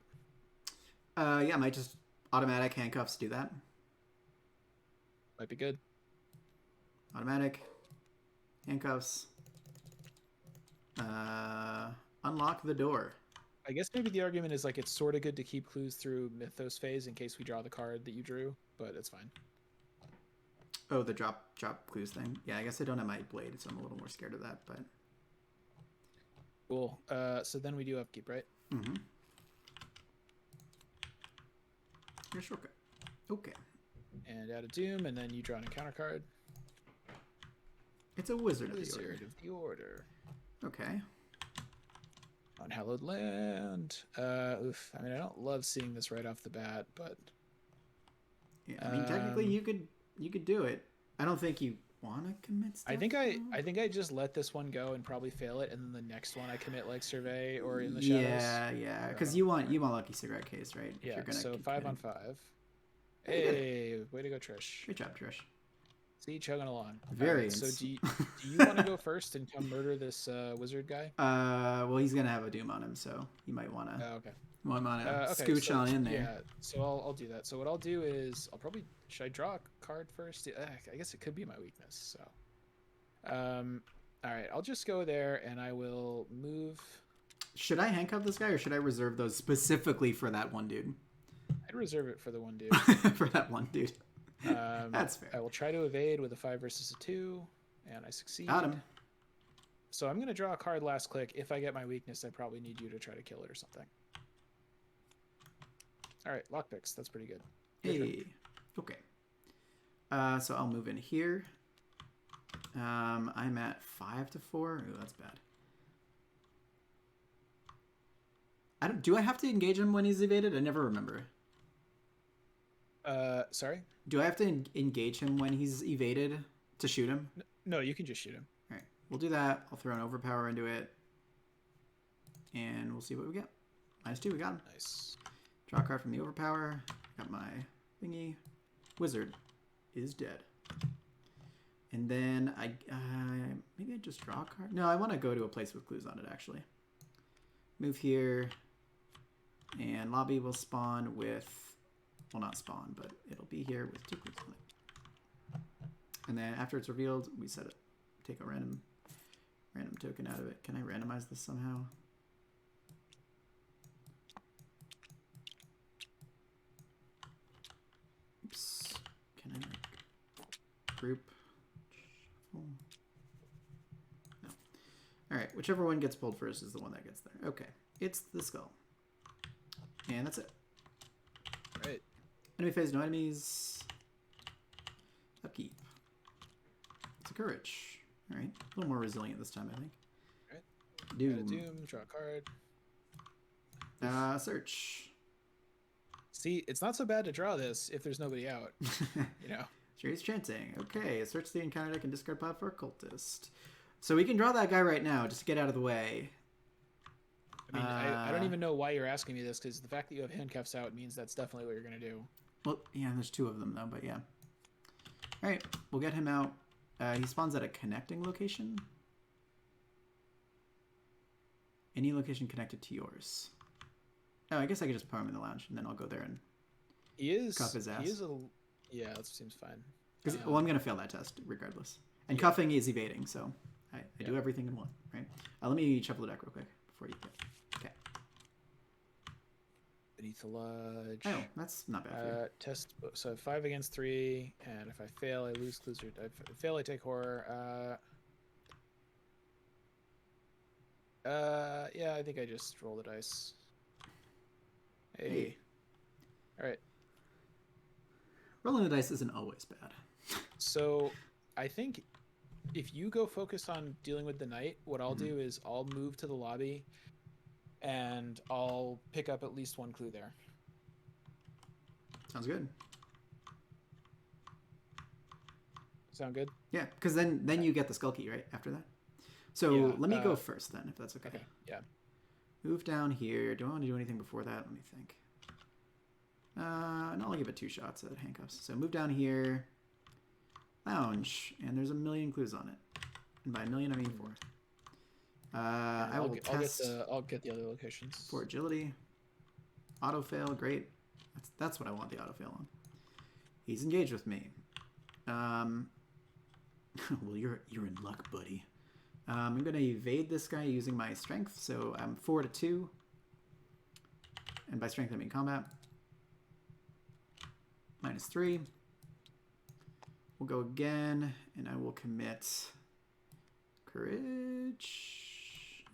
Yeah, I might just automatic handcuffs do that.
Might be good.
Automatic handcuffs. Unlock the door.
I guess maybe the argument is like it's sort of good to keep clues through Mythos phase in case we draw the card that you drew, but it's fine.
Oh, the drop clues thing. Yeah, I guess I don't have my blade, so I'm a little more scared of that, but
cool. So then we do upkeep, right?
Mm-hmm. Your shortcut. Okay.
And add a Doom, and then you draw an encounter card.
It's a Wizard
of the Order.
Okay.
Unhallowed Land. Oof. I mean, I don't love seeing this right off the bat, but
yeah, I mean, technically you could do it. I don't think you want to commit stuff.
I think I just let this one go and probably fail it, and then the next one I commit like Survey or In the Shadows.
Yeah, because you want Lucky Cigarette Case, right?
Yeah.
If you're gonna
so 5 on 5.
Hey,
way to go, Trish.
Great job, Trish.
See, chugging along.
Very.
So do you want to go first and come murder this wizard guy?
Well, he's gonna have a Doom on him, so you might want to.
Oh, okay.
Might want to scooch on in there.
Yeah. So I'll do that. So what I'll do is should I draw a card first? I guess it could be my weakness. So, all right. I'll just go there and I will move.
Should I handcuff this guy or should I reserve those specifically for that one dude?
I'd reserve it for the one dude.
For that one dude. That's fair.
I will try to evade with a 5 versus a 2, and I succeed.
Got him.
So I'm going to draw a card last click. If I get my weakness, I probably need you to try to kill it or something. All right, lockpicks. That's pretty good.
Hey. Okay. So I'll move in here. I'm at 5 to 4. Ooh, that's bad. Do I have to engage him when he's evaded? I never remember.
Sorry?
Do I have to engage him when he's evaded to shoot him?
No, you can just shoot him.
All right, we'll do that. I'll throw an overpower into it, and we'll see what we get. -2, we got him.
Nice.
Draw a card from the overpower. Got my thingy. Wizard is dead. And then maybe I just draw a card. No, I want to go to a place with clues on it, actually. Move here, and lobby will spawn with... Well, not spawn, but it'll be here with 2 clues on it. And then after it's revealed, we set it. Take a random token out of it. Can I randomize this somehow? Oops. Can I group? No. All right. Whichever one gets pulled first is the one that gets there. Okay. It's the skull. And that's it.
Right.
Enemy phase, no enemies. Upkeep. It's a courage. All right. A little more resilient this time, I think.
All right.
Doom.
Doom. Draw a card.
Search.
See, it's not so bad to draw this if there's nobody out. You know.
Strange chanting. Okay. Search the encounter deck and discard pile for a cultist. So we can draw that guy right now just to get out of the way.
I mean, I don't even know why you're asking me this, because the fact that you have handcuffs out means that's definitely what you're going to do.
Well, yeah, there's 2 of them, though, but yeah. All right, we'll get him out. He spawns at a connecting location. Any location connected to yours. Oh, I guess I could just put him in the lounge, and then I'll go there and cuff his ass.
Yeah, that seems fine.
Well, I'm going to fail that test, regardless. And cuffing is evading, so I do everything in one, right? Let me shuffle the deck real quick before you get... Okay.
Beneath the Lodge.
Oh, that's not bad for you.
Test. So 5 against 3, and if I fail, I lose clues. If I fail, I take horror. Yeah, I think I just roll the dice. Hey. All right.
Rolling the dice isn't always bad.
So I think if you go focus on dealing with the knight, what I'll do is I'll move to the lobby and I'll pick up at least 1 clue there.
Sounds good.
Sound good?
Yeah, because then you get the skull key, right, after that? So let me go first then, if that's okay.
Okay, yeah.
Move down here. Do I want to do anything before that? Let me think. No, I'll give it 2 shots at handcuffs. So move down here. Lounge. And there's a million clues on it. And by a million, I mean 4. I'll
get the other locations.
For agility. Auto fail, great. That's what I want the auto fail on. He's engaged with me. Well, you're in luck, buddy. I'm gonna evade this guy using my strength, so I'm 4-2. And by strength I mean combat. -3. We'll go again, and I will commit courage.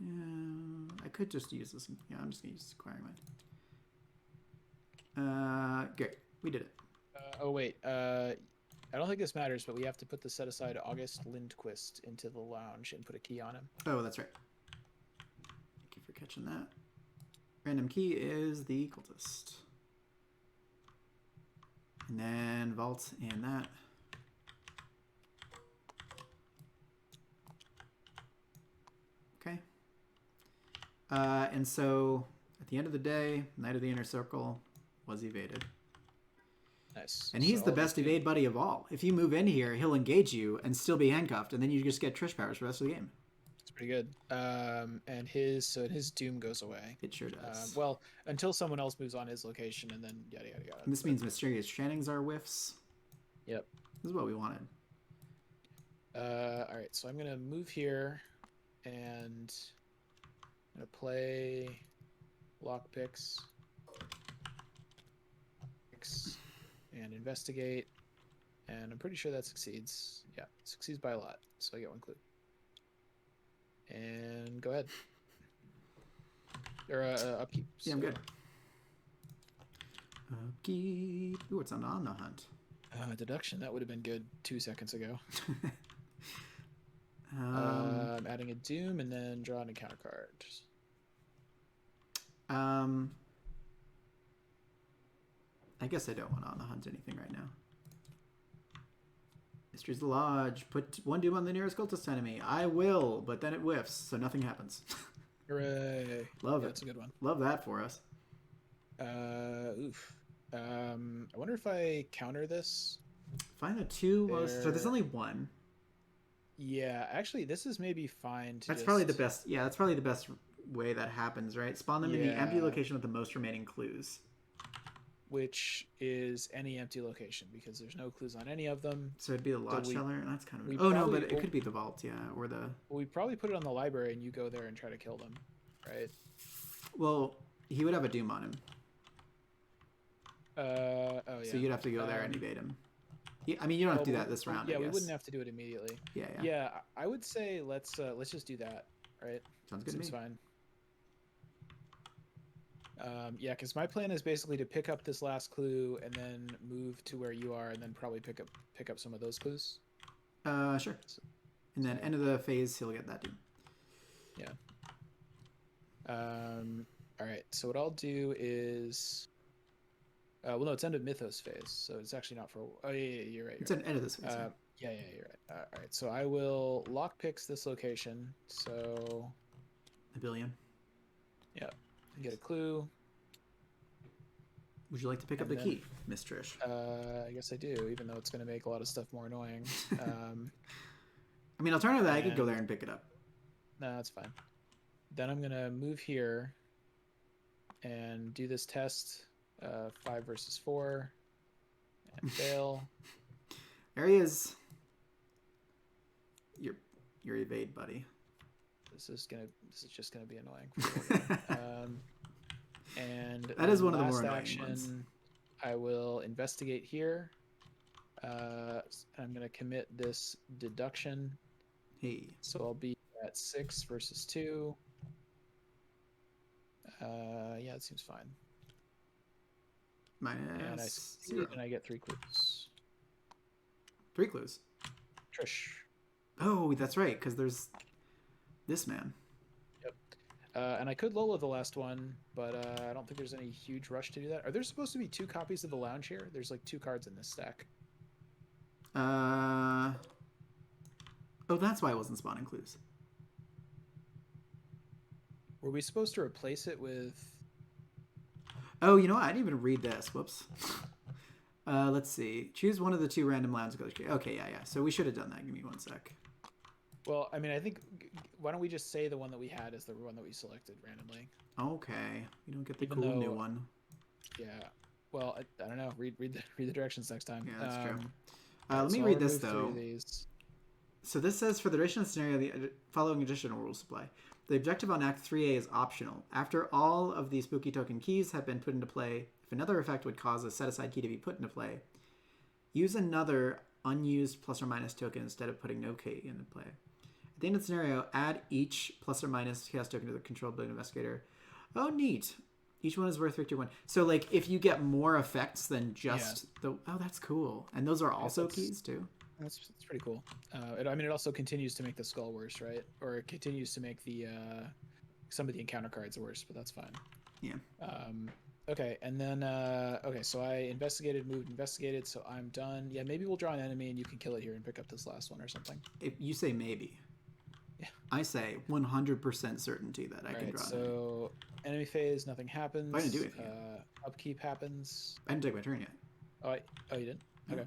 Yeah, I could just use this. Yeah, I'm just gonna use acquiring mind. Great, we did it.
Oh wait, I don't think this matters, but we have to put the set aside August Lindquist into the lounge and put a key on him.
Oh, that's right. Thank you for catching that. Random key is the cultist. And then vault and that. Okay. And so at the end of the day, Knight of the Inner Circle was evaded.
Nice.
And he's the best evade buddy of all. If you move in here, he'll engage you and still be handcuffed, and then you just get Trish powers for the rest of the game.
It's pretty good. And his doom goes away.
It sure does.
Well, until someone else moves on his location, and then yada yada yada.
And this means mysterious channings are whiffs.
Yep.
This is what we wanted.
All right, so I'm gonna move here, and I'm gonna play lockpicks. And investigate, and I'm pretty sure that succeeds. Yeah, succeeds by a lot, so I get 1 clue. And go ahead. Or upkeep.
Yeah, I'm good. Upkeep. Ooh, it's on the hunt.
Deduction. That would have been good 2 seconds ago. I'm adding a doom and then draw an encounter card.
I guess I don't want on the hunt anything right now. Mysteries of the Lodge. Put 1 doom on the nearest cultist enemy. I will, but then it whiffs, so nothing happens.
Hooray.
Love it.
That's a good one.
Love that for us.
Oof. I wonder if I counter this.
Find the 2 most... So there's only 1.
Yeah, actually, this is maybe fine to
That's probably the best... Yeah, that's probably the best way that happens, right? Spawn them in the empty location with the most remaining clues.
which is any empty location because there's no clues on any of them.
So it'd be the lodge cellar. That's kind of.
Oh
no, but it could be the vault, yeah, or the.
We probably put it on the library, and you go there and try to kill them, right?
Well, he would have a doom on him.
Oh yeah.
So you'd have to go there and evade him. Yeah, I mean, you don't have to do that this round.
Yeah,
I guess.
We wouldn't have to do it immediately.
Yeah.
Yeah, I would say let's just do that, right?
Sounds good to me.
Seems fine. Yeah, because my plan is basically to pick up this last clue and then move to where you are, and then probably pick up some of those clues.
Sure. And then end of the phase, he'll get that doom.
Yeah. All right. So what I'll do is, well, no, it's end of Mythos phase, so it's actually not for. Oh yeah, you're right.
It's an end of this phase.
Yeah, you're right. All right. So I will lockpicks this location. So.
A billion.
Yeah. Get a clue.
Would you like to pick up the key, Miss Trish?
I guess I do, even though it's going to make a lot of stuff more annoying.
I mean, alternatively, I could go there and pick it up.
No, that's fine. Then I'm going to move here and do this test, 5 versus 4, and fail.
There he is. Your evade, buddy.
This is just gonna be annoying. And
that is one of the
more
annoying
action,
ones.
I will investigate here. I'm gonna commit this deduction.
Hey.
So I'll be at 6 versus 2. Yeah, it seems fine.
Minus 0.
And I get 3 clues.
3 clues.
Trish.
Oh, that's right, because there's this man.
Yep. And I could Lola the last one, but I don't think there's any huge rush to do that. Are there supposed to be 2 copies of the lounge here? There's like 2 cards in this stack.
Oh, that's why I wasn't spawning clues.
Were we supposed to replace it with...
Oh, you know what? I didn't even read this. Whoops. Let's see. Choose one of the 2 random lounge colors. Okay, yeah. So we should have done that. Give me 1 sec.
Well, I mean, I think... Why don't we just say the one that we had is the one that we selected randomly?
Okay. You don't get the cool new one.
Yeah. Well, I don't know. Read the directions next time.
Yeah, that's true. Let me read this, though. So this says, for the duration of the scenario, the following additional rules apply. The objective on Act 3A is optional. After all of the spooky token keys have been put into play, if another effect would cause a set-aside key to be put into play, use another unused plus or minus token instead of putting no key into play. At the end of the scenario, add each plus or minus chaos token to the controlled building investigator. Oh, neat. Each one is worth victory 1. So, like, if you get more effects than just the... Oh, that's cool. And those are also keys, too?
That's pretty cool. It also continues to make the skull worse, right? Or it continues to make the some of the encounter cards worse, but that's fine.
Yeah.
Okay, and then so I investigated, so I'm done. Yeah, maybe we'll draw an enemy and you can kill it here and pick up this last one or something.
If you say maybe.
Yeah.
I say 100% certainty that I can draw an enemy.
So enemy phase, nothing happens.
I didn't do anything.
Upkeep happens.
I didn't take my turn yet.
Oh, you didn't? Okay.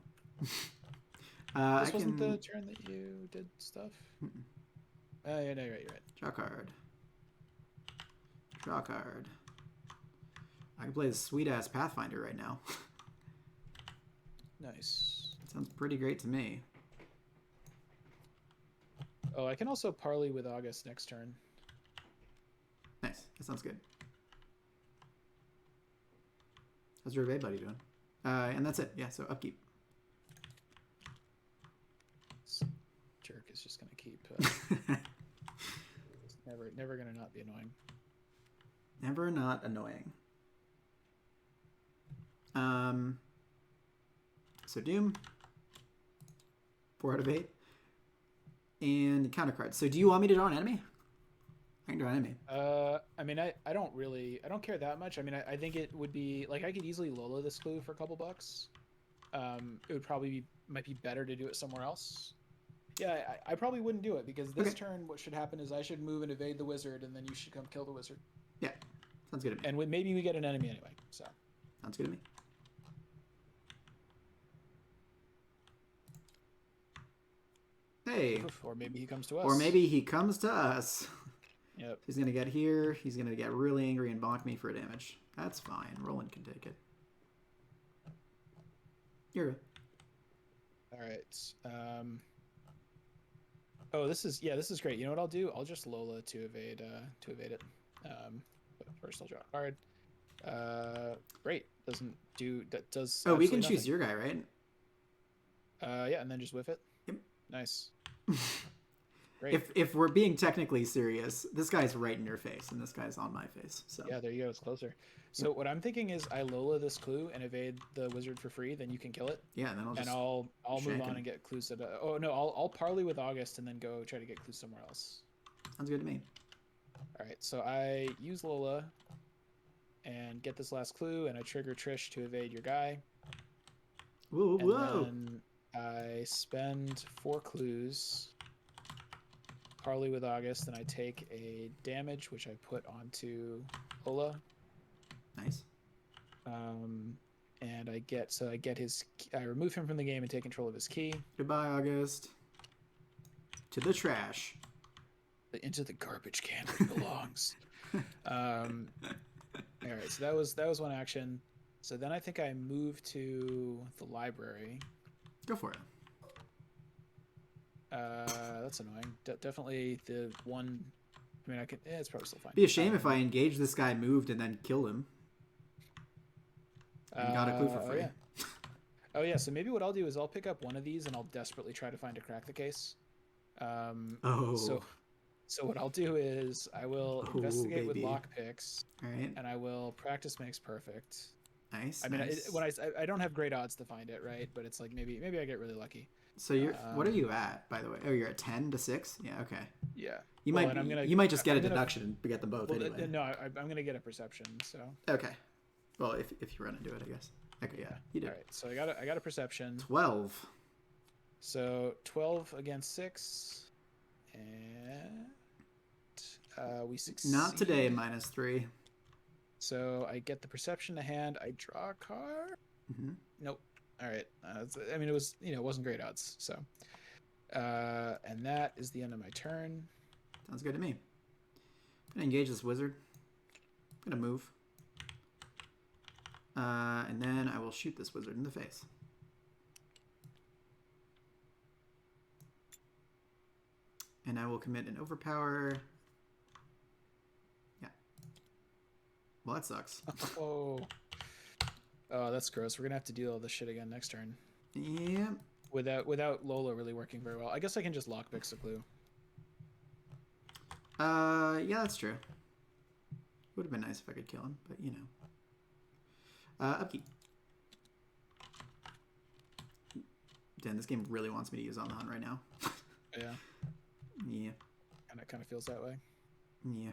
This wasn't the turn that you did stuff? Yeah, no, you're right.
Draw card. Draw card. I can play this sweet-ass Pathfinder right now.
Nice.
Sounds pretty great to me.
Oh, I can also parley with August next turn.
Nice. That sounds good. How's your evade buddy doing? And that's it. Yeah, so upkeep.
This jerk is just going to keep... never going to not be annoying.
Never not annoying. So Doom. 4 out of 8. And counter cards. So do you want me to draw an enemy? I can draw an enemy.
I mean, I don't care that much. I mean, I think it would be like I could easily Lola this clue for a couple bucks. It would probably might be better to do it somewhere else. Yeah, I probably wouldn't do it because this turn what should happen is I should move and evade the wizard, and then you should come kill the wizard.
Yeah, sounds good to me.
And maybe we get an enemy anyway. So
sounds good to me. Hey.
Or maybe he comes to us.
Or maybe he comes to us.
Yep.
He's gonna get here. He's gonna get really angry and bonk me for damage. That's fine. Roland can take it. Here.
All right. Oh, this is great. You know what I'll do? I'll just Lola to evade it. But first I'll draw a card. Great. Does
Oh, we can
absolutely
choose your guy, right?
nothing. Yeah, and then just whiff it.
Yep.
Nice. Great.
If we're being technically serious, this guy's right in your face, and this guy's on my face. So
Yeah, there you go. It's closer. So what I'm thinking is I Lola this clue and evade the wizard for free. Then you can kill it.
yeah, and then
I'll move
shank
on
him.
and get clues at. Oh no, I'll parley with August and then go try to get clues somewhere else.
Sounds good to me.
All right, so I use Lola and get this last clue, and I trigger Trish to evade your guy.
Whoa,
And
whoa!
then I spend 4 clues. Parley with August, and I take a damage, which I put onto Lola.
Nice.
And I remove him from the game and take control of his key.
Goodbye, August. To the trash.
Into the garbage can where he belongs. All right, so that was one action. So then I think I move to the library.
Go for it.
That's annoying. Definitely the one. I mean, I could. It's probably still fine.
Be a shame if I engaged this guy, moved, and then killed him. And got a clue for free.
Oh yeah. So maybe what I'll do is I'll pick up one of these and I'll desperately try to find to crack the case. So what I'll do is I will investigate with lockpicks.
All right.
And I will practice makes perfect.
Nice.
I mean,
nice.
I don't have great odds to find it, right? But it's like maybe I get really lucky.
So you're what are you at, by the way? Oh, you're at 10 to 6. Yeah. Okay.
Yeah.
You might just get a deduction and get them both anyway.
No, I'm gonna get a perception. So.
Okay. Well, if you run into it, I guess. Okay. Yeah. You did.
All right. So I got a perception.
12.
So 12 against 6, and we succeed.
Not today. -3.
So I get the perception to hand. I draw a card.
Mm-hmm.
Nope. All right. I mean, it wasn't great odds. So, and that is the end of my turn.
Sounds good to me. I'm gonna engage this wizard. I'm gonna move. And then I will shoot this wizard in the face. And I will commit an overpower. Yeah. Well, that sucks.
Oh, that's gross. We're gonna have to deal all this shit again next turn.
Yeah.
Without Lola really working very well. I guess I can just lockpick the clue.
Yeah, that's true. Would have been nice if I could kill him, but you know. Upkeep. Dan, this game really wants me to use On the Hunt right now.
Yeah.
Yeah.
And it kind of feels that way.
Yeah.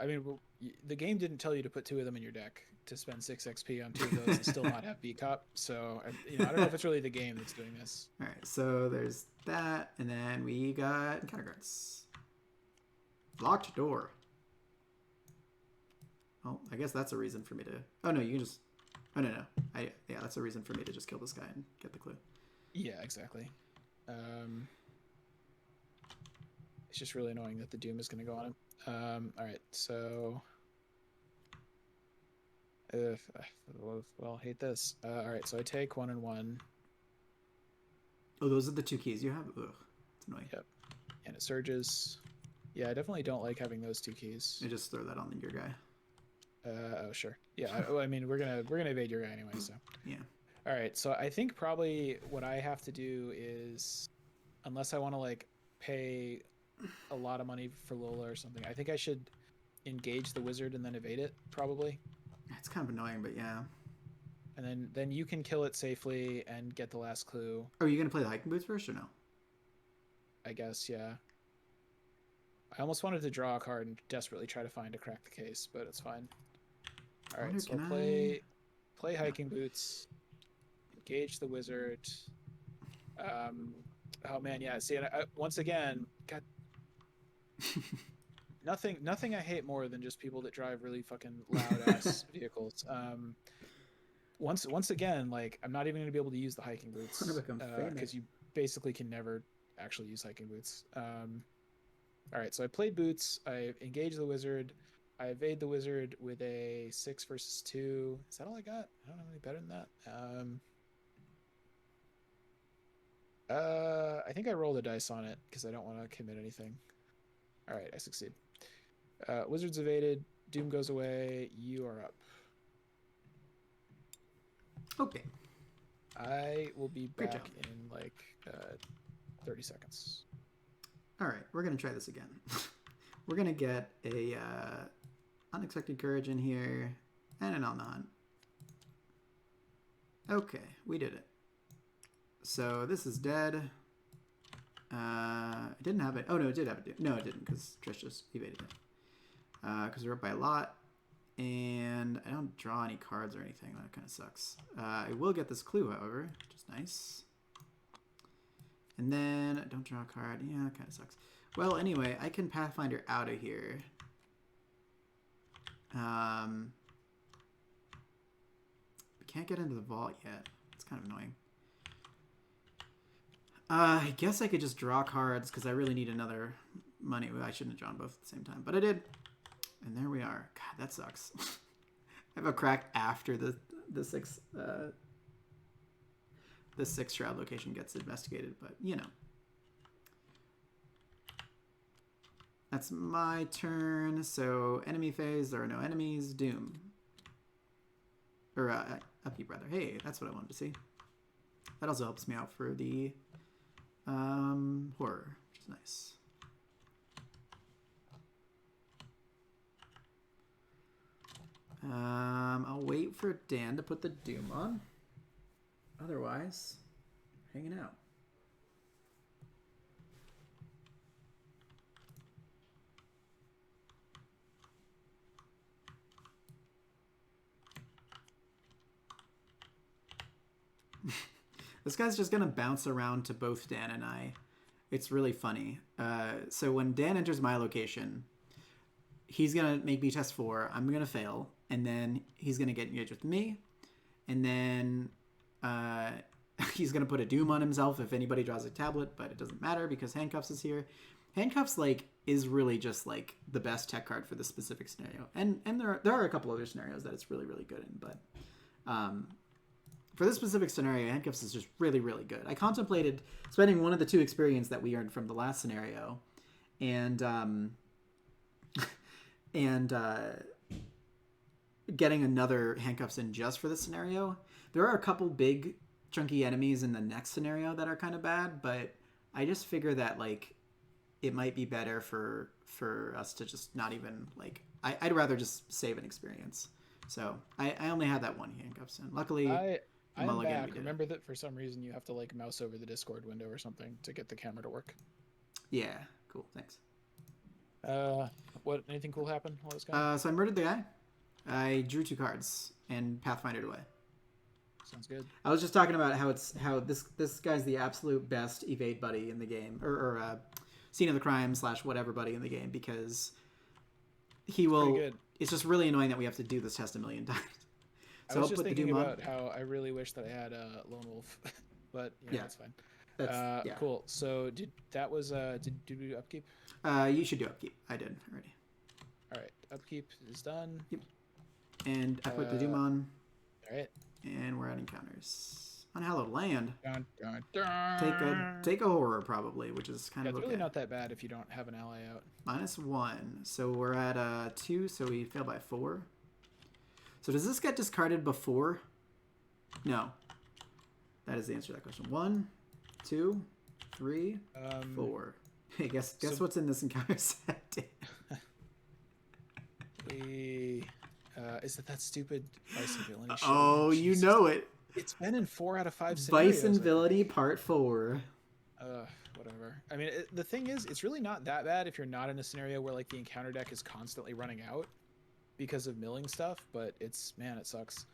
I mean, the game didn't tell you to put 2 of them in your deck to spend 6 XP on 2 of those and still not have beat cop. So, I don't know if it's really the game that's doing this.
All right, so there's that, and then we got encounter cards. Locked door. Oh, I guess that's a reason for me to. Oh no, you can just. Oh no. Yeah, that's a reason for me to just kill this guy and get the clue.
Yeah, exactly. It's just really annoying that the doom is going to go on him. All right, so. Well, hate this. All right, so I take 1 and 1.
Oh, those are the 2 keys you have. Ugh, it's annoying.
Yep, and it surges. Yeah, I definitely don't like having those 2 keys.
I just throw that on your guy.
Oh sure. Yeah. I mean, we're gonna evade your guy anyway. So.
Yeah.
All right. So I think probably what I have to do is, unless I want to like pay a lot of money for Lola or something, I think I should engage the wizard and then evade it probably.
It's kind of annoying, but yeah.
And then you can kill it safely and get the last clue.
Oh, are you gonna play the hiking boots first or no?
I guess, yeah. I almost wanted to draw a card and desperately try to find a crack the case, but it's fine. All right, so I'll play hiking boots, engage the wizard. Oh man, yeah. See, once again, God, nothing I hate more than just people that drive really fucking loud ass vehicles. Once again, like I'm not even gonna be able to use the hiking boots because you basically can never actually use hiking boots. All right, so I played boots. I engaged the wizard. I evade the wizard with a 6 versus 2. Is that all I got? I don't have any better than that. I think I roll the dice on it because I don't want to commit anything. All right, I succeed. Wizard's evaded. Doom goes away. You are up.
Okay.
I will be
Great
back
job.
in like 30 seconds.
All right, we're gonna try this again. We're gonna get a unexpected courage in here and an on the hunt. Okay, we did it. So this is dead. It didn't have it. Oh no, it did have it. No, it didn't because Trish just evaded it. Because we're up by a lot, and I don't draw any cards or anything. That kind of sucks. I will get this clue, however, which is nice. And then I don't draw a card. Yeah, that kind of sucks. Well, anyway, I can Pathfinder out of here. We can't get into the vault yet. It's kind of annoying. I guess I could just draw cards because I really need another money. Well, I shouldn't have drawn both at the same time, but I did. And there we are. God, that sucks. I have a crack after the six shroud location gets investigated, but you know. That's my turn. So enemy phase, there are no enemies. Doom. Or upkeep rather. Hey, that's what I wanted to see. That also helps me out for the horror, which is nice. I'll wait for Dan to put the Doom on. Otherwise, hanging out. This guy's just going to bounce around to both Dan and I. It's really funny. So when Dan enters my location, he's going to make me test 4. I'm going to fail. And then he's going to get engaged with me. And then he's going to put a Doom on himself if anybody draws a tablet. But it doesn't matter because Handcuffs is here. Handcuffs, like, is really just, like, the best tech card for this specific scenario. And there are a couple other scenarios that it's really, really good in. But for this specific scenario, Handcuffs is just really, really good. I contemplated spending one of the 2 experience that we earned from the last scenario and getting another Handcuffs in just for this scenario. There are a couple big chunky enemies in the next scenario that are kind of bad, but I just figure that, like, it might be better for us to just not even, like, I'd rather just save an experience. So I only had that one Handcuffs in. Luckily,
I'm back. Remember that for some reason you have to, like, mouse over the Discord window or something to get the camera to work.
Yeah, cool. Thanks.
Anything cool happened while I was gone?
So I murdered the guy. I drew 2 cards and Pathfindered away.
Sounds good.
I was just talking about how this guy's the absolute best evade buddy in the game, or scene of the crime / whatever buddy in the game, because he will. Good. It's just really annoying that we have to do this test a million times.
So I was just thinking about how I really wish that I had a Lone Wolf, but yeah, that's fine. Yeah. Cool. So did you upkeep?
You should do upkeep. I did already.
All right, upkeep is done.
Yep. And I put the Doom on.
All right.
And we're at encounters. Unhallowed Land.
Dun, dun, dun.
Take a horror probably, which is kind of okay.
It's really not that bad if you don't have an ally out.
-1. So we're at 2, so we fail by 4. So does this get discarded before? No. That is the answer to that question. 1, 2, 3, 4. Hey, guess what's in this encounter set?
Is that stupid Bison Villainy?
Oh, you know it.
It's been in 4 out of 5 scenarios.
Bison Villainy Part 4.
Whatever. I mean, the thing is, it's really not that bad if you're not in a scenario where, like, the encounter deck is constantly running out because of milling stuff, but it sucks.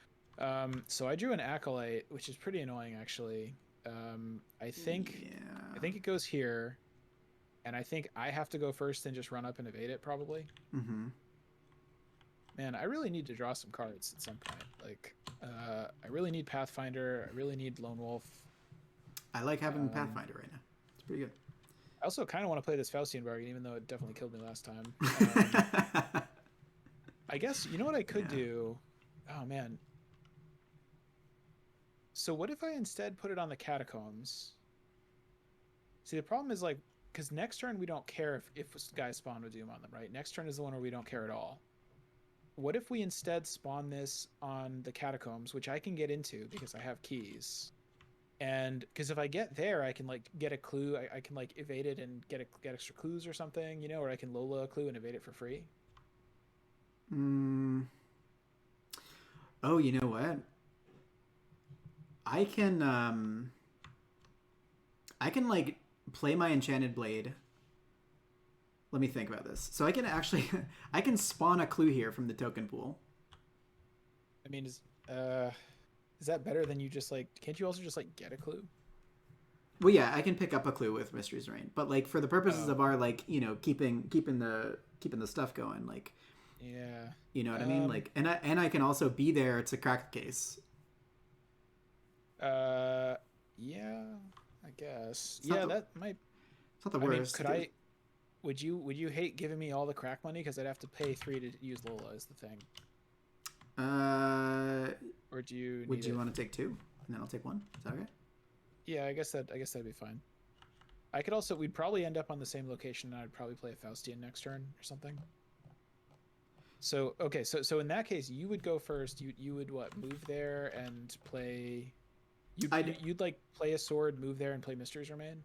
So I drew an Acolyte, which is pretty annoying, actually. I think it goes here, and I think I have to go first and just run up and evade it, probably.
Mm-hmm.
Man, I really need to draw some cards at some point. Like, I really need Pathfinder. I really need Lone Wolf.
I like having Pathfinder right now. It's pretty good.
I also kind of want to play this Faustian Bargain, even though it definitely killed me last time. I guess you know what I could do. Oh man. So what if I instead put it on the catacombs? See, the problem is like because next turn we don't care if guys spawn with Doom on them, right? Next turn is the one where we don't care at all. What if we instead spawn this on the catacombs, which I can get into because I have keys, and because if I get there, I can like get a clue. I can like evade it and get extra clues or something, you know, or I can Lola a clue and evade it for free.
Oh, you know what? I can like play my enchanted blade. Let me think about this. So I can actually I can spawn a clue here from the token pool.
I mean, is that better than you just like? Can't you also just like get a clue?
Well, yeah, I can pick up a clue with Mystery's Reign, but like for the purposes of our like keeping the stuff going, like
yeah,
you know what I mean, like and I can also be there to crack the case.
Yeah, I guess.
It's not
That might.
It's not the worst.
I mean, would you hate giving me all the crack money because I'd have to pay 3 to use Lola is the thing. Or do you?
Would you want to take 2, and then I'll take 1? Is that okay?
Yeah, I guess that'd be fine. I could also. We'd probably end up on the same location, and I'd probably play a Faustian next turn or something. So okay, so in that case, you would go first. You would what? Move there and play. You'd like play a sword, move there, and play Mysteries Remain.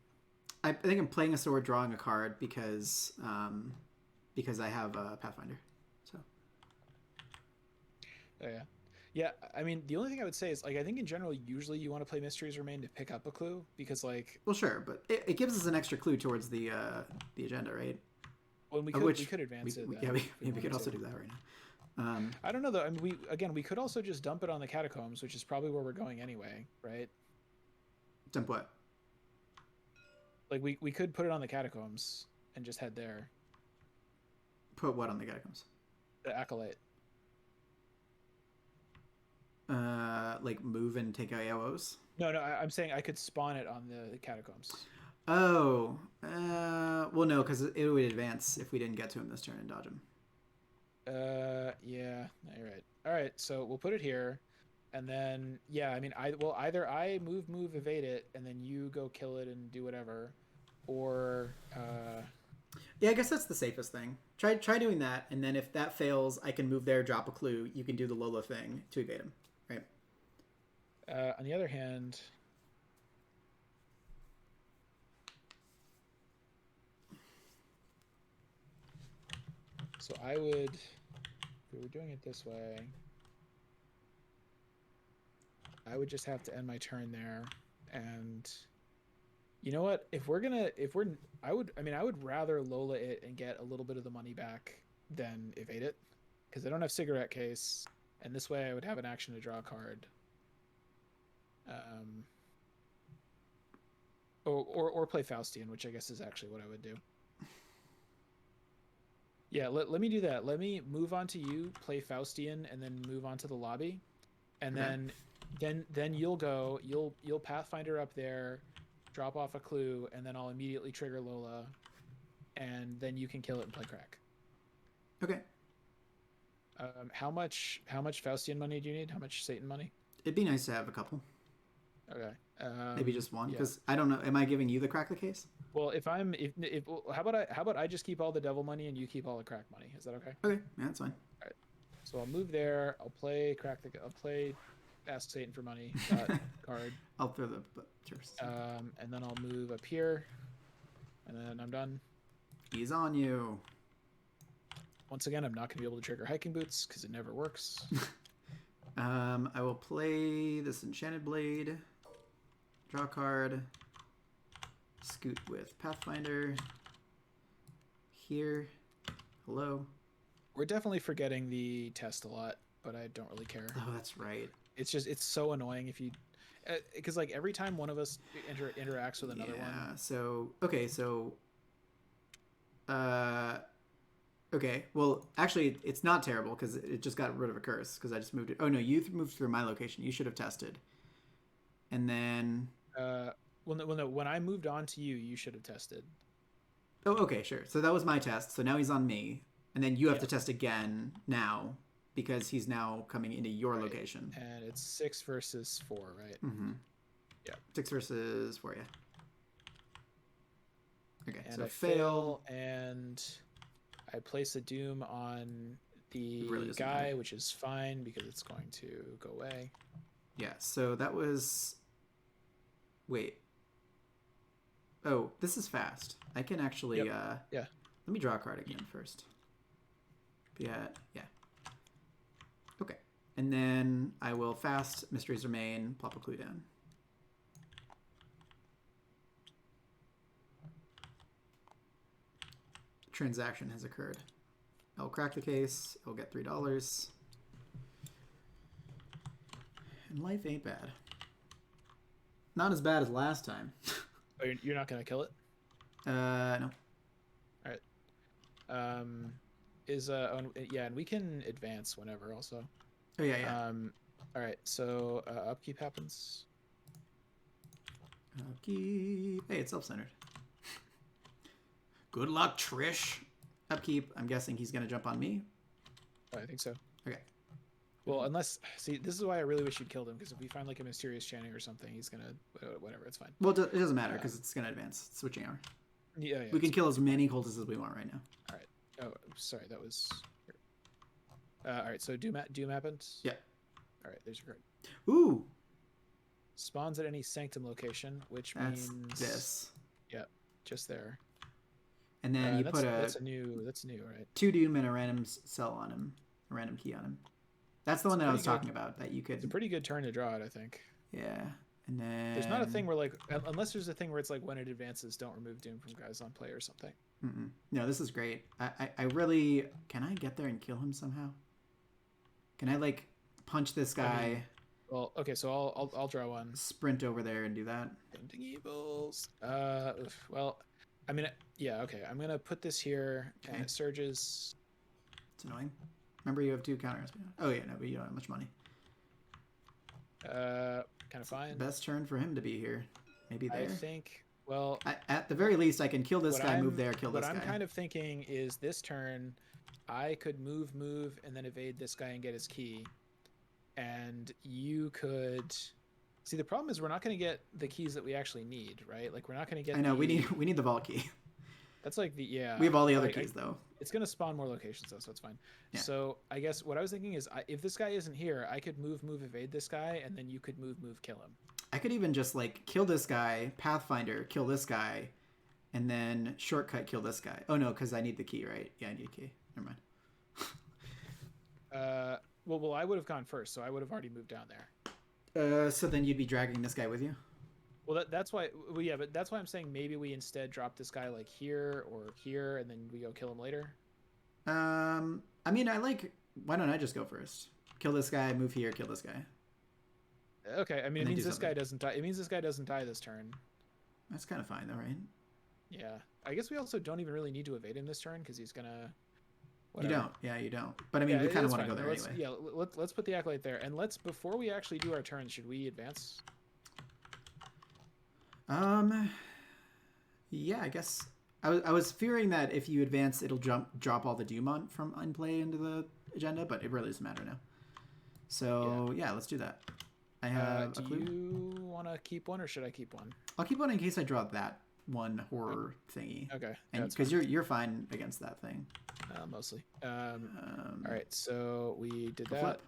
I think I'm playing a sword, drawing a card because I have a Pathfinder. So.
Oh, yeah. Yeah, I mean, the only thing I would say is, like, I think in general, usually you want to play Mysteries Remain to pick up a clue, because, like...
Well, sure, but it gives us an extra clue towards the agenda, right?
Well, we could advance it.
We could also do that right now.
I don't know, though. I mean, we could also just dump it on the catacombs, which is probably where we're going anyway, right?
Dump what?
Like, we could put it on the catacombs and just head there.
Put what on the catacombs?
The Acolyte.
Like move and take AOs?
No, I'm saying I could spawn it on the catacombs.
Oh, well, no, because it would advance if we didn't get to him this turn and dodge him.
Yeah, no, you're right. All right, so we'll put it here, and then yeah, I mean, either I move, evade it, and then you go kill it and do whatever, or
yeah, I guess that's the safest thing. Try doing that, and then if that fails, I can move there, drop a clue. You can do the Lola thing to evade him, right?
On the other hand, so I would, if we were doing it this way, I would just have to end my turn there, and you know what? I would rather Lola it and get a little bit of the money back than evade it, because I don't have cigarette case, and this way I would have an action to draw a card. Or play Faustian, which I guess is actually what I would do. Yeah, let me do that. Let me move on to you, play Faustian, and then move on to the lobby, and then you'll Pathfinder up there, drop off a clue, and then I'll immediately trigger Lola, and then you can kill it and play crack.
Okay.
How much Faustian money do you need? How much Satan money?
It'd be nice to have a couple.
Okay.
Maybe just one, because I don't know. Am I giving you the crack the case?
Well, how about I just keep all the devil money and you keep all the crack money? Is that okay?
Okay, yeah, that's fine.
All right. So I'll move there. I'll play I'll play Ask Satan for money card.
I'll throw the first.
And then I'll move up here, and then I'm done.
He's on you.
Once again, I'm not going to be able to trigger hiking boots because it never works.
I will play this enchanted blade. Draw a card. Scoot with Pathfinder. Here. Hello.
We're definitely forgetting the test a lot, but I don't really care.
Oh, that's right.
It's so annoying if you, because like every time one of us interacts with another one.
Yeah. So okay. So. Okay. Well, actually, it's not terrible because it just got rid of a curse because I just moved it. Oh no, you moved through my location. You should have tested. And then.
Well, no. When I moved on to you, you should have tested.
Oh, okay, sure. So that was my test. So now he's on me. And then you have to test again now because he's now coming into your location.
And it's 6 versus 4, right?
Mm-hmm.
Yeah.
6 versus 4, yeah. Okay,
and
so
I
fail.
And I place a doom on the
really
guy,
matter.
which is fine because it's going to go away.
Yeah, so that was... Wait. Oh, this is fast. I can actually...
Yeah.
Let me draw a card again first. Yeah. Okay. And then I will fast Mysteries Remain, plop a clue down. Transaction has occurred. I'll crack the case. I'll get $3. And life ain't bad. Not as bad as last time.
Oh, you're not gonna kill it?
No.
All right. And we can advance whenever also.
Oh yeah.
All right. So upkeep happens.
Upkeep. Hey, it's self-centered. Good luck, Trish. Upkeep. I'm guessing he's gonna jump on me.
Oh, I think so.
Okay.
Well, unless this is why I really wish you'd killed him, because if we find like a mysterious chanting or something, he's gonna whatever. It's fine.
Well, it doesn't matter because it's gonna advance. It's switching hour.
Yeah.
We can kill as many cultists as we want right now.
All right. Oh, sorry. That was. All right. So doom happened.
Yeah.
All right. There's your card.
Ooh.
Spawns at any sanctum location, which
That's
means
this.
Yeah, just there.
And then you put
that's new, right?
2 doom and a random cell on him, a random key on him. That's the one that I was talking about. That you could.
It's a pretty good turn to draw it, I think.
Yeah, and then
there's not a thing where like unless there's a thing where it's like when it advances, don't remove doom from guys on play or something.
No, this is great. I really can I get there and kill him somehow? Can I like punch this guy?
Well, okay, so I'll draw one.
Sprint over there and do that.
Ending evils. Well, I mean, yeah, okay. I'm gonna put this here, and it surges.
It's annoying. Remember, you have 2 counters. Oh yeah, no, but you don't have much money.
Kind of fine.
Best turn for him to be here. Maybe there.
I think. Well,
at the very least, I can kill this guy, move there, kill this guy.
What I'm kind of thinking is this turn, I could move, and then evade this guy and get his key, and you could. See, the problem is we're not going to get the keys that we actually need, right? Like we're not going to get.
I know we need the vault key.
That's like the
We have all the other keys though.
It's going to spawn more locations though, so it's fine.
Yeah.
So I guess what I was thinking is, if this guy isn't here, I could move, evade this guy, and then you could move, kill him.
I could even just like kill this guy, Pathfinder, kill this guy, and then shortcut kill this guy. Oh no, because I need the key, right? Yeah, I need a key. Never mind.
Well, I would have gone first, so I would have already moved down there.
So then you'd be dragging this guy with you?
Well, that's why. Well, yeah, but that's why I'm saying maybe we instead drop this guy like here or here, and then we go kill him later.
I mean, why don't I just go first? Kill this guy, move here, kill this guy.
Okay, I mean, it means this guy doesn't die. It means this guy doesn't die this turn.
That's kind of fine, though, right?
Yeah, I guess we also don't even really need to evade him this turn because he's gonna. Whatever.
You don't. Yeah, you don't. But I mean, we kind of want to go there anyway.
Yeah, let's put the acolyte there, and before we actually do our turn, should we advance?
Yeah, I guess. I was fearing that if you advance, it'll drop all the doom from unplay into the agenda, but it really doesn't matter now. So yeah, let's do that. I have a clue.
Do you want to keep one, or should I keep one?
I'll keep one in case I draw that one horror thingy.
Okay.
And because you're fine against that thing.
Mostly. All right, so we did that.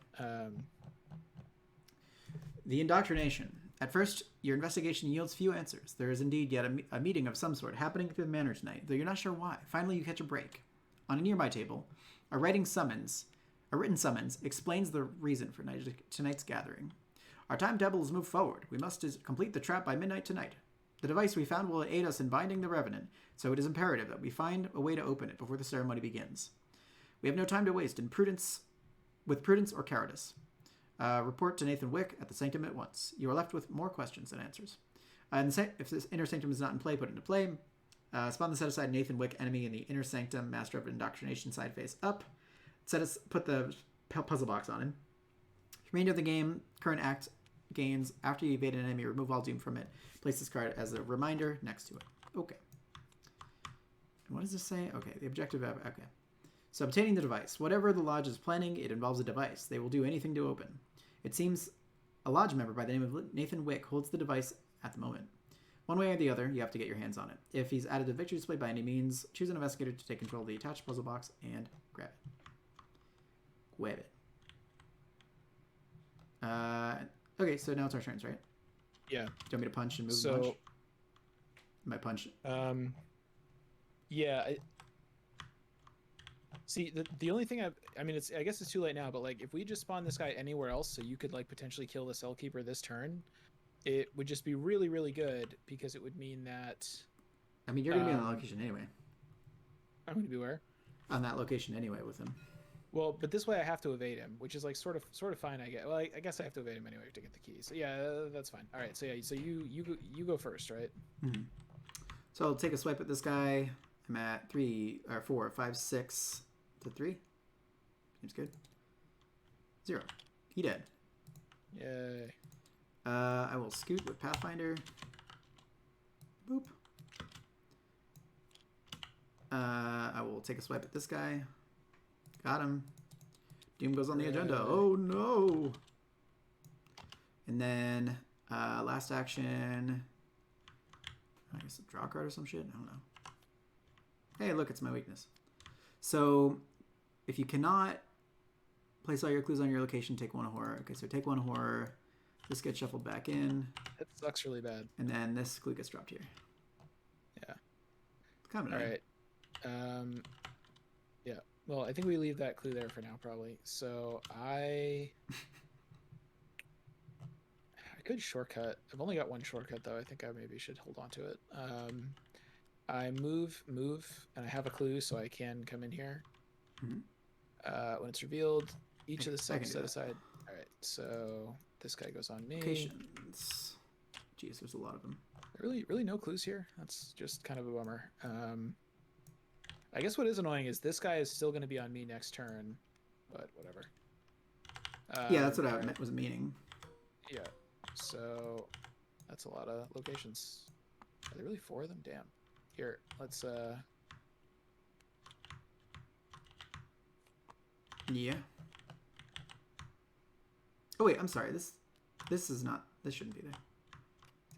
The indoctrination. At first, your investigation yields few answers. There is indeed yet a meeting of some sort happening at the manor tonight, though you're not sure why. Finally, you catch a break. On a nearby table, a written summons explains the reason for tonight's gathering. Our timetable has moved forward. We must complete the trap by midnight tonight. The device we found will aid us in binding the Revenant, so it is imperative that we find a way to open it before the ceremony begins. We have no time to waste with prudence or cowardice. Report to Nathan Wick at the Sanctum at once. You are left with more questions than answers. If this inner sanctum is not in play, put it into play. Spawn the set-aside Nathan Wick enemy in the inner sanctum, Master of Indoctrination side face up. Put the puzzle box on him. Remainder of the game, current act gains. After you evade an enemy, remove all doom from it. Place this card as a reminder next to it. Okay. And what does this say? Okay, the objective. Okay. So obtaining the device. Whatever the lodge is planning, it involves a device. They will do anything to open. It seems a lodge member by the name of Nathan Wick holds the device at the moment. One way or the other, you have to get your hands on it. If he's added to victory display by any means, choose an investigator to take control of the attached puzzle box and grab it. Grab it. Okay, so now it's our turns, right?
Yeah.
Do you want me to punch and move
So,
the punch? My punch.
Yeah. See, the only thing I mean, I guess it's too late now, but like if we just spawn this guy anywhere else, so you could like potentially kill the cell keeper this turn, it would just be really, really good because it would mean that.
I mean, you're gonna be on that location anyway.
I'm gonna be where?
On that location anyway with him.
Well, but this way I have to evade him, which is like sort of fine. I guess. Well, I guess I have to evade him anyway to get the key. So yeah, that's fine. All right. So yeah. So you go first, right?
Mm-hmm. So I'll take a swipe at this guy. I'm at 3 or 4, 5, 6 to 3. Seems good. 0. He dead.
Yay.
I will scoot with Pathfinder. Boop. I will take a swipe at this guy. Got him. Doom goes on the agenda. Oh no! And then last action. I guess a draw card or some shit. I don't know. Hey, look, it's my weakness. So, if you cannot place all your clues on your location, take 1 horror. Okay, so take 1 horror. This gets shuffled back in.
That sucks really bad.
And then this clue gets dropped here.
Yeah.
It's kind of
all
annoying.
right. Yeah. Well, I think we leave that clue there for now, probably. So I could shortcut. I've only got 1 shortcut though. I think I maybe should hold on to it. I move, and I have a clue, so I can come in here.
Mm-hmm.
When it's revealed, each of the subs set aside. All right, so this guy goes on me.
Locations. Jeez, there's a lot of them.
Really no clues here. That's just kind of a bummer. I guess what is annoying is this guy is still going to be on me next turn, but whatever.
Yeah, that's what I was meaning.
Yeah, so that's a lot of locations. Are there really 4 of them? Damn. Here, let's
Yeah. Oh wait, I'm sorry. This is not. This shouldn't be there.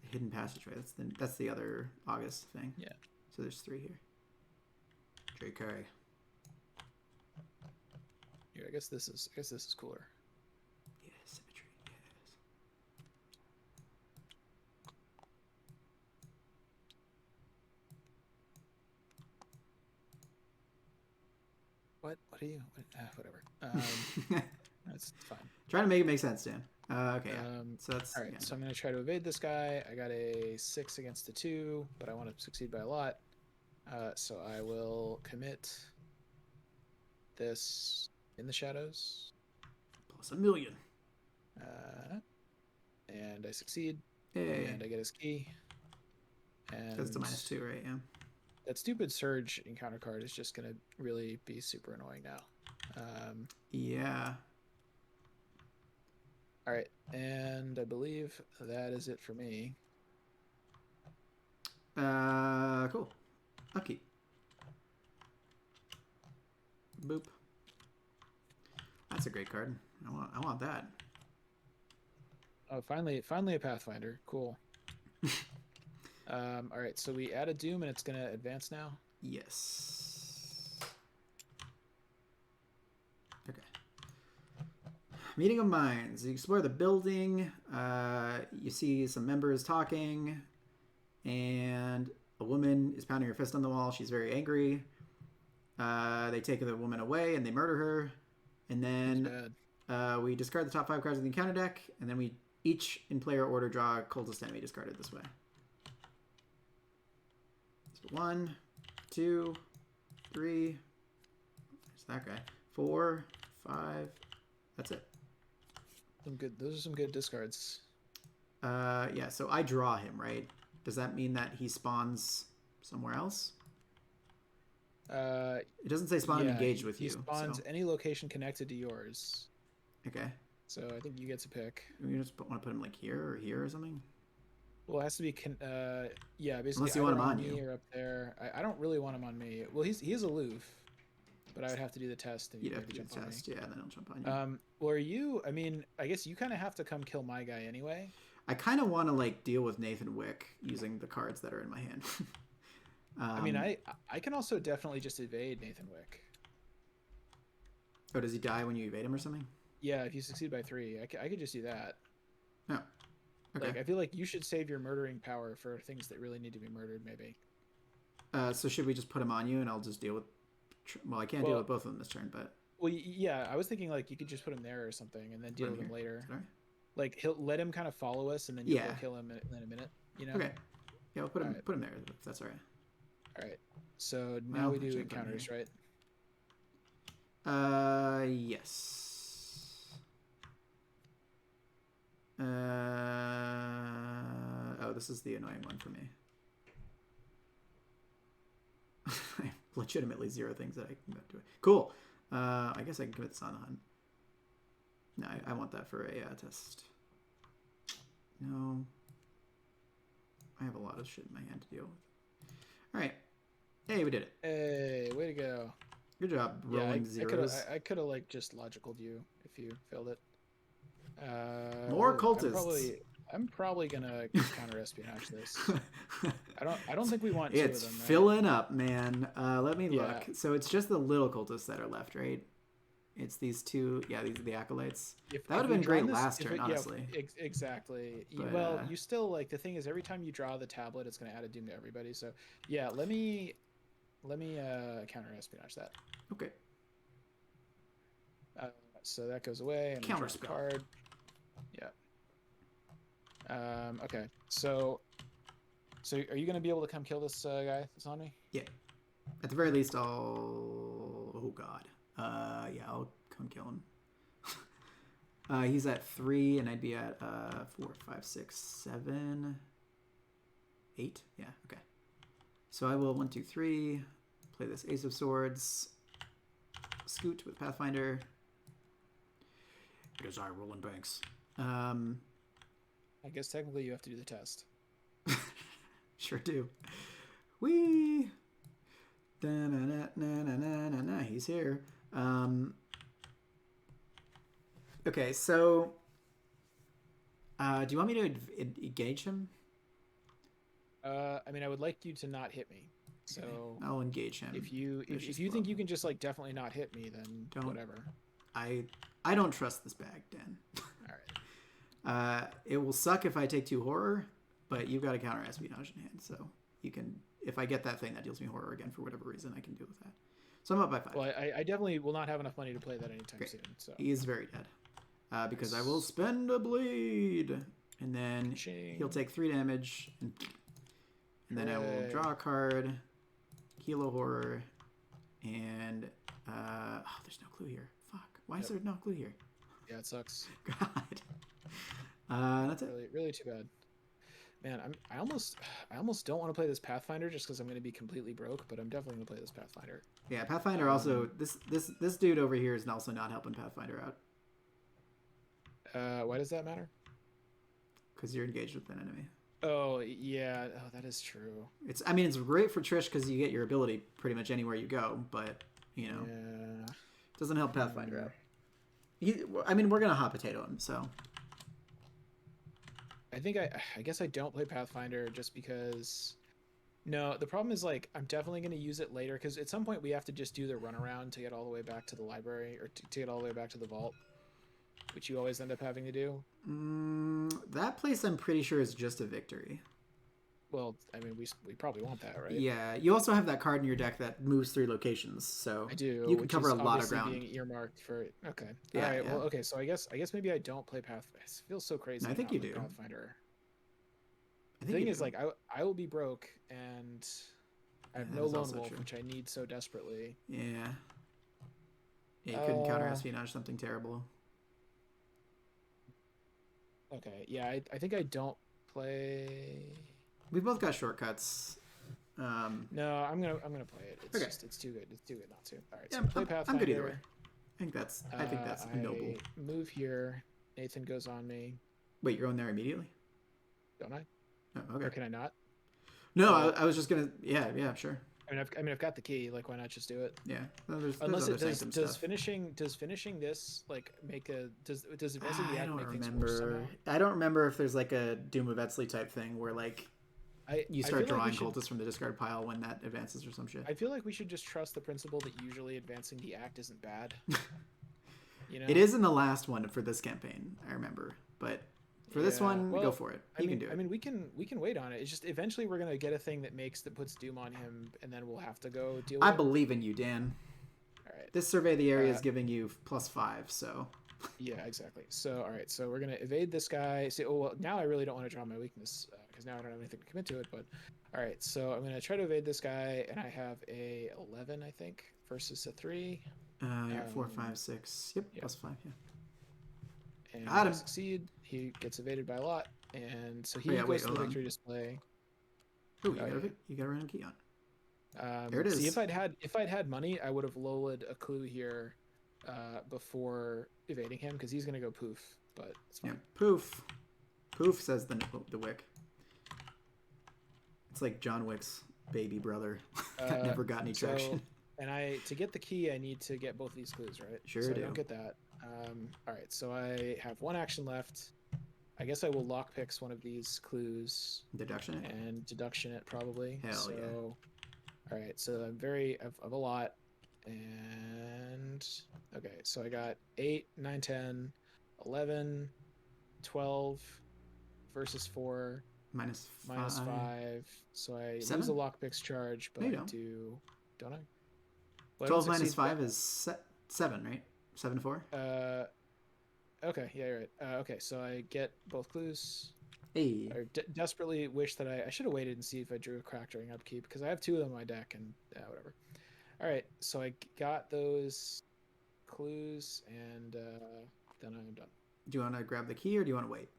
Hidden passageway. That's the other August thing.
Yeah.
So there's 3 here. JK.
Here, I guess this is cooler.
Yeah, symmetry. Yes.
What are you? Whatever. That's fine.
Trying to make it make sense, Dan. Okay. Yeah. So that's
all right.
Yeah.
So I'm going to try to evade this guy. I got a 6 against a 2, but I want to succeed by a lot. So I will commit this in the shadows.
Plus +1,000,000.
And I succeed.
Hey.
And I get his key. And
That's the -2, right? Yeah.
that stupid surge encounter card is just going to really be super annoying now.
Yeah.
All right. And I believe that is it for me.
Cool. Upkeep. Boop. That's a great card. I want that.
Oh, finally a Pathfinder. Cool. All right, so we add a Doom and it's going to advance now?
Yes. Okay. Meeting of Minds. You explore the building. You see some members talking. And a woman is pounding her fist on the wall. She's very angry. They take the woman away and they murder her. And then we discard the top 5 cards of the encounter deck. And then we each, in player order, draw a cultist enemy discarded this way. So 1, 2, 3. There's that guy. 4, 5. That's it.
Those are some good discards.
Yeah, so I draw him, right? Does that mean that he spawns somewhere else? It doesn't say spawn engaged with you.
He spawns any location connected to yours.
Okay.
So I think you get to pick.
You just want to put him like here or here or something?
Well, it has to be, yeah, basically.
Unless you want him on
me
you.
or up there. I don't really want him on me. Well, he is aloof. but I would have to do the test. And
You'd have to do the test, yeah, and then I'll jump on you.
Well, are you? I mean, I guess you kind of have to come kill my guy anyway.
I kind of want to like deal with Nathan Wick using the cards that are in my hand.
I mean, I can also definitely just evade Nathan Wick.
Oh, does he die when you evade him or something?
Yeah, if you succeed by 3, I could just do that.
Oh, okay.
Like, I feel like you should save your murdering power for things that really need to be murdered, maybe.
So should we just put him on you and I'll just deal with... Well, I can't deal with both of them this turn, but...
Well, yeah, I was thinking, like, you could just put him there or something and then deal with him later.
Sorry?
Like, he'll let him kind of follow us and then you'll kill him in a minute, you know?
Okay. Yeah, we'll put him there, if that's all right.
All right. So now we do encounters, right?
Yes. Oh, this is the annoying one for me. I have legitimately 0 things that I can do. Cool. I guess I can commit this on the hunt. No, I want that for a test. No. I have a lot of shit in my hand to deal with. All right. Hey, we did it.
Hey, way to go.
Good job rolling zeros.
I could have like just logicaled you if you failed it.
More cultists.
I'm probably gonna counter espionage this. I don't think we want 2
it's
of them. Right?
Filling up, man. Let me look. So it's just the little cultists that are left, right? It's these 2. Yeah, these are the acolytes. That would have been great last turn, honestly.
Exactly.
But,
well, you still like the thing is every time you draw the tablet, it's gonna add a doom to everybody. So yeah, let me counter espionage that.
Okay.
So that goes away and
counter
spell card. Yeah. Okay. So are you gonna be able to come kill this guy that's on me?
Yeah. At the very least, I'll. Oh God. Yeah, I'll come kill him. He's at 3, and I'd be at 4, 5, 6, 7, 8. Yeah. Okay. So I will 1, 2, 3. Play this Ace of Swords. Scoot with Pathfinder. It is I, Roland Banks.
I guess technically you have to do the test.
Sure do. Whee! Da-na-na-na-na-na-na. He's here. Okay, so do you want me to engage him?
I mean, I would like you to not hit me. So
okay. I'll engage him.
If you think you can just like definitely not hit me, then whatever.
I don't trust this bag, Dan.
All right.
It will suck if I take 2 horror, but you've got a counter espionage in hand, so you can. If I get that thing that deals me horror again for whatever reason, I can deal with that. So I'm up by 5.
Well, I definitely will not have enough money to play that anytime soon. So
he is very dead. Because I will spend a bleed, and then he'll take 3 damage, and then I will draw a card, heal a horror, and there's no clue here. Fuck. Why is there no clue here?
Yeah, it sucks.
God. That's it.
Really too bad. Man, I almost don't want to play this Pathfinder just because I'm going to be completely broke, but I'm definitely going to play this Pathfinder.
Yeah, Pathfinder also this dude over here is also not helping Pathfinder out.
Why does that matter?
Because you're engaged with an enemy.
Oh yeah, that is true.
It's great for Trish because you get your ability pretty much anywhere you go, but it doesn't help Pathfinder out. We're gonna hot potato him, so.
I think I guess I don't play Pathfinder just because. No, the problem is like I'm definitely going to use it later because at some point we have to just do the runaround to get all the way back to the library or to get all the way back to the vault, which you always end up having to do.
That place I'm pretty sure is just a victory.
Well, I mean, we probably want that, right?
Yeah, you also have that card in your deck that moves 3 locations, so
I do.
You can cover a lot of ground.
Being earmarked for okay.
Yeah,
all right.
yeah.
Well, okay. So I guess maybe I don't play Pathfinder. It feels so crazy.
I think you do.
Pathfinder.
The
thing is, like, I will be broke, and I have no lone wolf, which I need so desperately.
Yeah. Yeah, you couldn't counter espionage something terrible.
Okay. Yeah, I think I don't play.
We both got shortcuts.
No, I'm gonna play it. It's just it's too good. It's too good not to. All right, so play Pathfinder.
I'm good either way. I think that's noble.
Move here. Nathan goes on me.
Wait, you're going there immediately?
Don't I?
Oh, okay.
Or can I not?
No, I was just gonna. Yeah, sure.
I've got the key. Like, why not just do it?
Yeah. Well, there's
Unless
other
it does.
sanctum
Does
stuff.
finishing this like make a does advancing the
I
act
don't
make things worse somehow?
remember. I don't remember if there's like a Doom of Etsley type thing where like you
I
start
feel like
drawing
we should.
cultists from the discard pile when that advances or some shit.
I feel like we should just trust the principle that usually advancing the act isn't bad. You know.
It is in the last one for this campaign, I remember. But for this one,
well,
go for it. You can do it.
I mean, we can wait on it. It's just eventually we're gonna get a thing that puts Doom on him, and then we'll have to go deal with
I
it.
believe in you, Dan.
All right.
This survey of the area is giving you +5, so.
Yeah, exactly. So, all right. So we're gonna evade this guy. See, oh well, now I really don't want to draw my weakness because now I don't have anything to commit to it. But all right. So I'm gonna try to evade this guy, and I have a 11, I think, versus a 3.
Yeah, 4, 5, 6. Yep, +5. Yeah.
And
Got him.
I succeed. He gets evaded by a lot, and so he
Oh, yeah,
goes
wait,
to the
hold on.
victory display.
Ooh, you got a random key on. There it is.
See, if I'd had money, I would have lowered a clue here before evading him because he's gonna go poof. But it's fine.
Yeah, poof. Poof, says the Wick. It's like John Wick's baby brother that never got any traction.
And to get the key, I need to get both these clues, right?
Sure
so
do.
I don't get that. All right, so I have one action left. I guess I will lockpicks one of these clues.
Deduction it?
And deduction it probably.
Hell yeah.
All right, so I've a lot. And okay, so I got 8, 9, 10, 11, 12 versus 4.
Minus
Minus 5. So I
7?
lose a lockpicks charge, but
No, you
I
don't.
do, don't I? Well,
12
I don't
minus
succeed
5 is 7, right? 7 to 4?
Okay, yeah, you're right. Okay, so I get both clues.
Hey.
I desperately wish that I should have waited and see if I drew a crack during upkeep because I have 2 of them on my deck and whatever. All right, so I got those clues and then I'm done.
Do you want to grab the key or do you want to wait?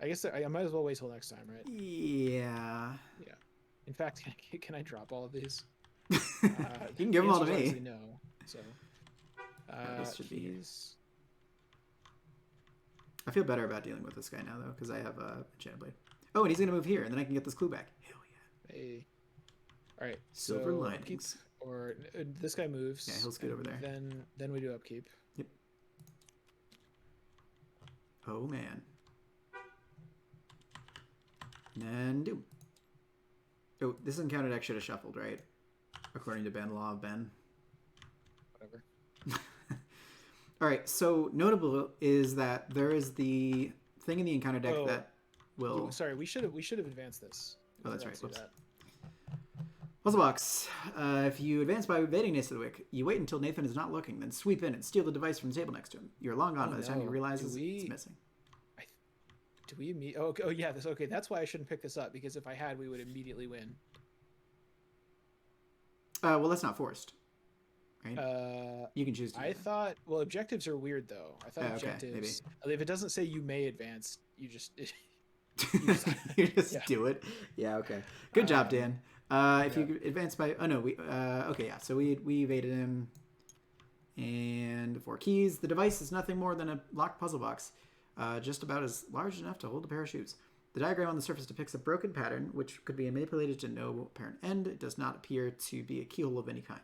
I guess I might as well wait till next time, right?
Yeah.
Yeah. In fact, can I drop all of these?
You can give them all to me.
No. So.
This should be.
Keys.
I feel better about dealing with this guy now though because I have a enchanted blade. Oh, and he's gonna move here, and then I can get this clue back. Hell yeah.
Hey. All right.
Silver
so
linings.
upkeep, or this guy moves.
Yeah, he'll scoot over there.
Then we do upkeep.
Yep. Oh man. And then Doom. Oh, this encounter deck should have shuffled, right? According to Ben, Law of Ben.
Whatever.
All right, so notable is that there is the thing in the encounter deck that will...
Sorry, we should have advanced this.
Oh, that's right. Whoops. Puzzle box. If you advance by evading Nace of the Wick, you wait until Nathan is not looking, then sweep in and steal the device from the table next to him. You're long gone by the time you realize it's missing.
Do we meet? Oh yeah. Okay. That's why I shouldn't pick this up because if I had, we would immediately win.
Well, that's not forced. Right? You can choose to.
I thought. Well, objectives are weird though. I thought objectives. If it doesn't say you may advance, you just.
You just do it. Yeah. Okay. Good job, Dan. If you advance by. Oh no. We. Okay. Yeah. So we evaded him. And 4 keys. The device is nothing more than a locked puzzle box. Just about as large enough to hold a pair of shoes. The diagram on the surface depicts a broken pattern, which could be manipulated to no apparent end. It does not appear to be a keyhole of any kind.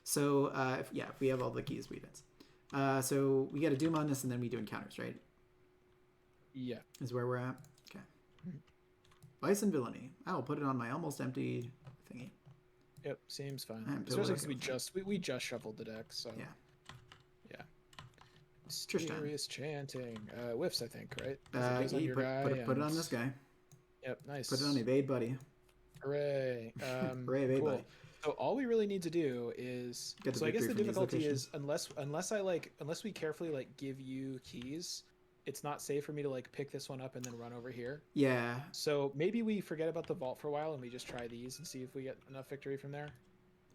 So, if we have all the keys, we advance. So we get a Doom on this, and then we do encounters, right?
Yeah.
Is where we're at? Okay. Vice and Villainy. I will put it on my almost empty thingy.
Yep, seems fine. Especially because we just shuffled the deck, so...
Yeah.
Mysterious chanting. Whiffs, I think, right?
Put it on this guy.
Yep, nice.
Put it on evade, buddy.
Hooray.
Hooray, evade, buddy.
So all we really need to do is... So I guess the difficulty is, unless we carefully, give you keys, it's not safe for me to, pick this one up and then run over here.
Yeah.
So maybe we forget about the vault for a while and we just try these and see if we get enough victory from there.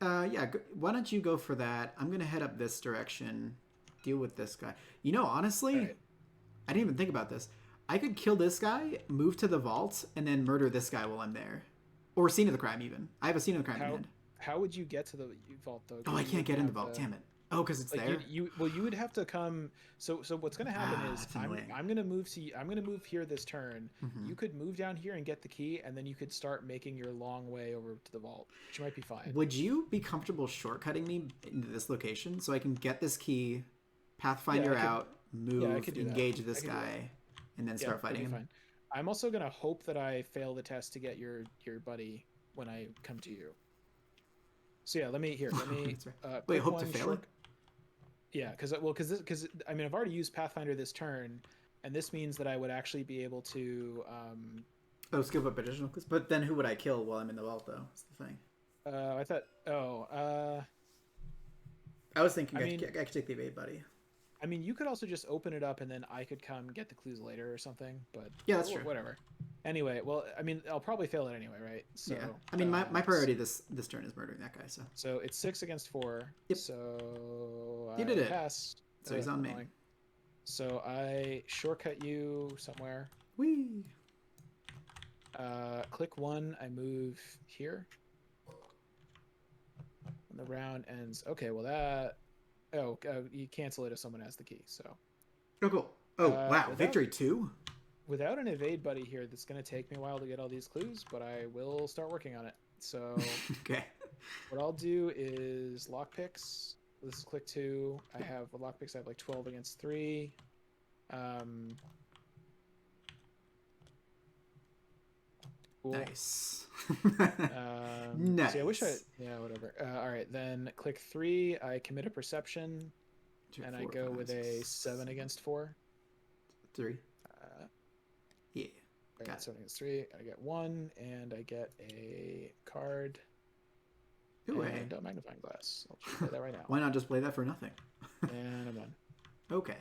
Yeah. Why don't you go for that? I'm going to head up this direction. Deal with this guy. Honestly, right. I didn't even think about this. I could kill this guy, move to the vault, and then murder this guy while I'm there. Or scene of the crime, even. I have a scene of the crime in hand.
How would you get to the vault, though?
Oh, I can't get in the vault. Damn it. Oh, because it's
Like
there.
you would have to come. So what's gonna happen is
That's annoying.
I'm gonna move to I'm gonna move here this turn.
Mm-hmm.
You could move down here and get the key, and then you could start making your long way over to the vault, which might be fine.
Would you be comfortable shortcutting me into this location so I can get this key, Pathfinder
Yeah, I could.
out,
Yeah, I
move,
could do that.
engage
I
this
could do that.
guy, and then
Yeah,
start
that'd
fighting
be
him?
fine. I'm also gonna hope that I fail the test to get your buddy when I come to you. So yeah, let me
That's right. Wait,
click
hope to
one
fail
short.
it?
Yeah, because I mean I've already used Pathfinder this turn, and this means that I would actually be able to.
Oh, skip up additional clues. But then who would I kill while I'm in the vault, though? That's the thing.
I thought. Oh.
I was thinking
I
I
mean,
could take the evade buddy.
I mean, you could also just open it up and then I could come get the clues later or something. But
Yeah, that's true.
whatever. Anyway, well, I mean, I'll probably fail it anyway, right? So,
Yeah. I mean, my priority this turn is murdering that guy. So.
So it's 6 against 4.
Yep.
So
You did it.
Pass.
So he's on me.
So I shortcut you somewhere.
Whee!
Click 1. I move here. And the round ends. Okay, well that. Oh, you cancel it if someone has the key. So.
Oh, cool. Oh, wow. Victory 2?
Without an evade buddy here, that's going to take me a while to get all these clues, but I will start working on it. So.
Okay.
What I'll do is lockpicks. This is click 2. I have lockpicks. I have like 12 against 3. Cool.
Nice.
Nice. See, I wish yeah, whatever. All right, then click 3. I commit a perception, and I go with a 7 against 4.
3. Yeah.
I got 7 against 3. I get 1, and I get a card.
Ooh,
and a magnifying glass. I'll just play that right now.
Why not just play that for nothing?
And I'm done.
Okay.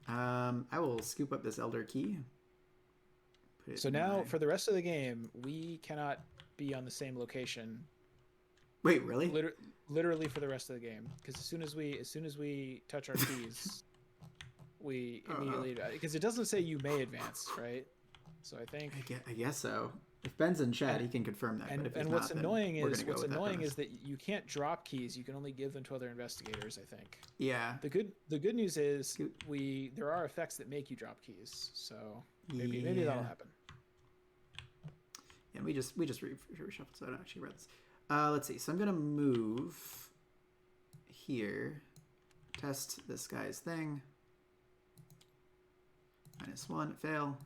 I will scoop up this Elder Key.
So now, for the rest of the game, we cannot be on the same location.
Wait, really?
Literally for the rest of the game, because as soon as we touch our keys, we immediately, because it doesn't say you may advance, right? So I think
I guess so. If Ben's in chat, he can confirm that.
And what's annoying is that you can't drop keys. You can only give them to other investigators, I think.
Yeah.
The good news is there are effects that make you drop keys, so maybe that'll happen.
Yeah, we just reshuffled, so I don't actually read this. Let's see. So I'm gonna move here. Test this guy's thing. -1, fail.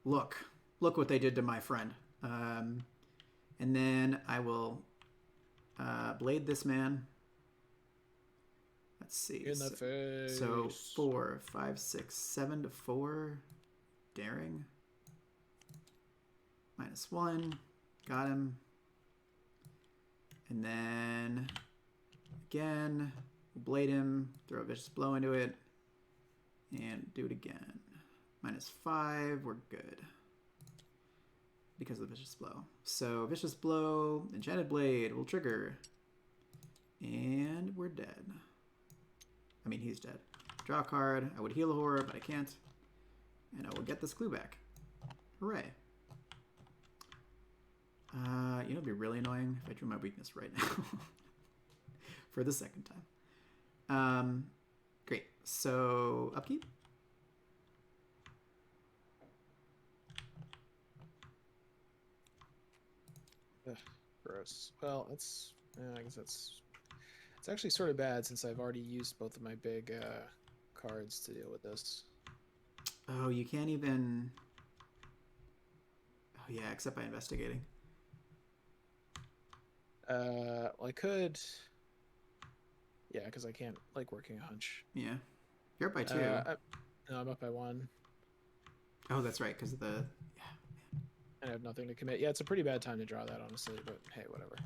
Look what they did to my friend. And then I will blade this man. Let's see.
In the face.
So 4, 5, 6, 7 to 4. Daring. -1. Got him. And then again, blade him, throw a vicious blow into it, and do it again. -5, we're good. Because of the vicious blow. So vicious blow, enchanted blade will trigger. And we're dead. I mean, he's dead. Draw a card. I would heal a horror, but I can't. And I will get this clue back. Hooray. You know, it'd be really annoying if I drew my weakness right now. For the second time. Great. So, upkeep.
Ugh, gross. Well, I guess it's actually sort of bad since I've already used both of my big cards to deal with this.
Oh, you can't even... Oh, yeah, except by investigating.
Well, I could... Yeah, because I can't, like, working a hunch.
Yeah. You're up by 2.
No, I'm up by 1.
Oh, that's right, because of the... Yeah, man.
I have nothing to commit. Yeah, it's a pretty bad time to draw that, honestly, but hey, whatever.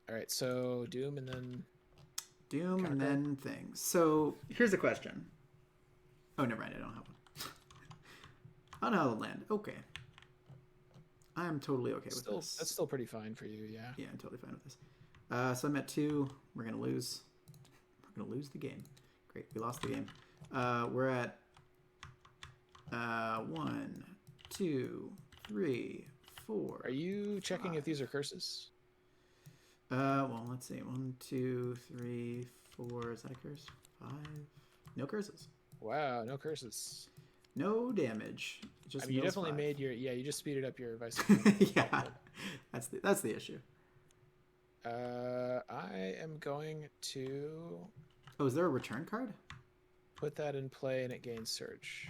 All right, so Doom and then...
Doom and then things. So, here's a question. Oh, never mind, I don't have one. Untitled land. Okay. I'm totally okay with this.
That's still pretty fine for you, yeah.
Yeah, I'm totally fine with this. So I'm at 2. We're going to lose. We're going to lose the game. Great, we lost the game. We're at 1, 2, 3, 4.
Are you checking
5.
if these are curses?
Well, let's see. 1, 2, 3, 4. Is that a curse? 5. No curses.
Wow, no curses.
No damage. Just
I mean, you
mills
definitely
5.
made your you just speeded up your vice.
Yeah, that's the issue.
I am going to.
Oh, is there a return card?
Put that in play and it gains surge.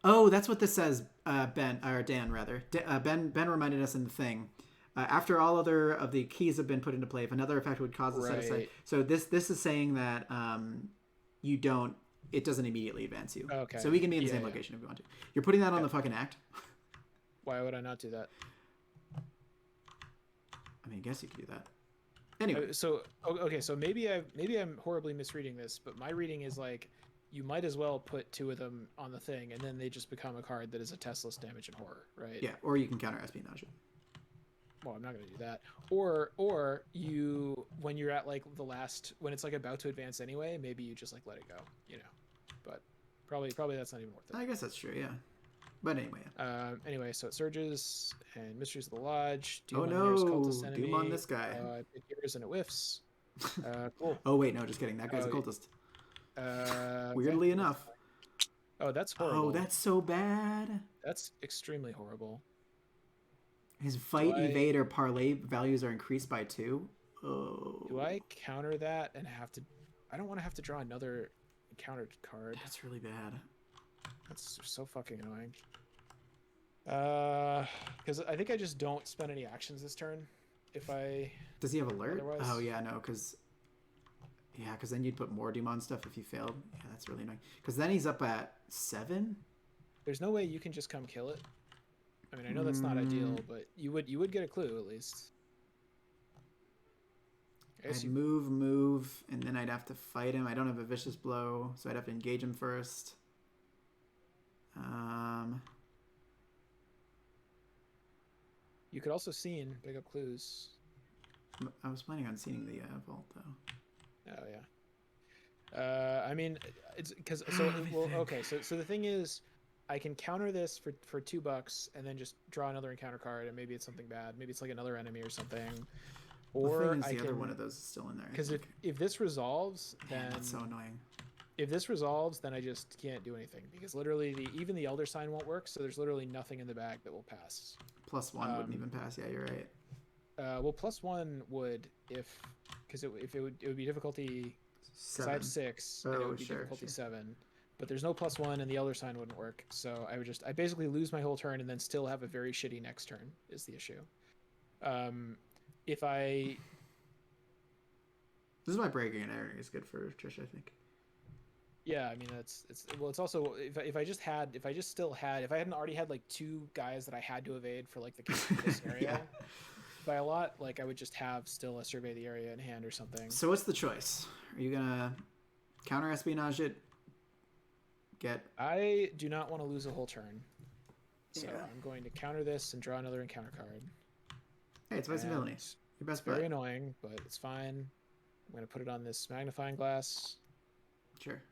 Oh, that's what this says, Ben, or Dan, rather. Ben reminded us in the thing. After all other of the keys have been put into play, if another effect would cause a set aside. So this is saying that you don't. It doesn't immediately advance you.
Okay.
So we can be in the same location if we want to. You're putting that on the fucking act.
Why would I not do that?
I mean, I guess you could do that. Anyway.
So maybe I'm horribly misreading this, but my reading is like you might as well put 2 of them on the thing, and then they just become a card that is a testless damage and horror, right?
Yeah, or you can counter espionage it.
Well, I'm not going to do that. Or you, when you're at like the last, when it's like about to advance anyway, maybe you just like let it go, you know. But probably that's not even worth it.
I guess that's true, yeah. But anyway.
Anyway, so it surges and Mysteries of the Lodge.
Doom on this guy.
I pick yours and it whiffs. Cool.
Oh wait, no, just kidding. That guy's a cultist. Weirdly enough.
Oh, that's horrible.
Oh, that's so bad.
That's extremely horrible.
His fight, evade, or parlay values are increased by 2. Oh.
Do I counter that and have to? I don't want to have to draw another encounter card.
That's really bad.
That's so fucking annoying. Because I think I just don't spend any actions this turn. If I
does he have alert?
Otherwise...
Oh yeah, no, because then you'd put more Doom on stuff if you failed. Yeah, that's really annoying. Because then he's up at 7.
There's no way you can just come kill it. I mean, I know that's not ideal, but you would get a clue at least.
I'd move, and then I'd have to fight him. I don't have a vicious blow, so I'd have to engage him first.
You could also scene, pick up clues.
I was planning on seeing the vault though.
Oh yeah. I mean, it's because so the thing is, I can counter this for $2 and then just draw another encounter card, and maybe it's something bad. Maybe it's like another enemy or something. Or
the other one of those is still in there.
Because if this resolves, then
that's so annoying.
If this resolves, then I just can't do anything because literally even the Elder Sign won't work. So there's literally nothing in the bag that will pass.
+1 wouldn't even pass. Yeah, you're right.
Well, +1 would if it would be difficulty.
7.
I have 6. And it would be difficulty 7. But there's no +1, and the Elder Sign wouldn't work. So I basically lose my whole turn and then still have a very shitty next turn is the issue. If I...
This is why breaking and entering is good for Trish, I think.
Yeah, I mean it's also if I hadn't already had like 2 guys that I had to evade for like the scenario
Yeah.
by a lot, like I would just have still a survey the area in hand or something.
So what's the choice? Are you gonna counter espionage it?
I do not want to lose a whole turn, so
yeah.
I'm going to counter this and draw another encounter card.
Hey, it's vice villainy. Your best bet.
Very annoying, but it's fine. I'm going to put it on this magnifying glass.
Sure.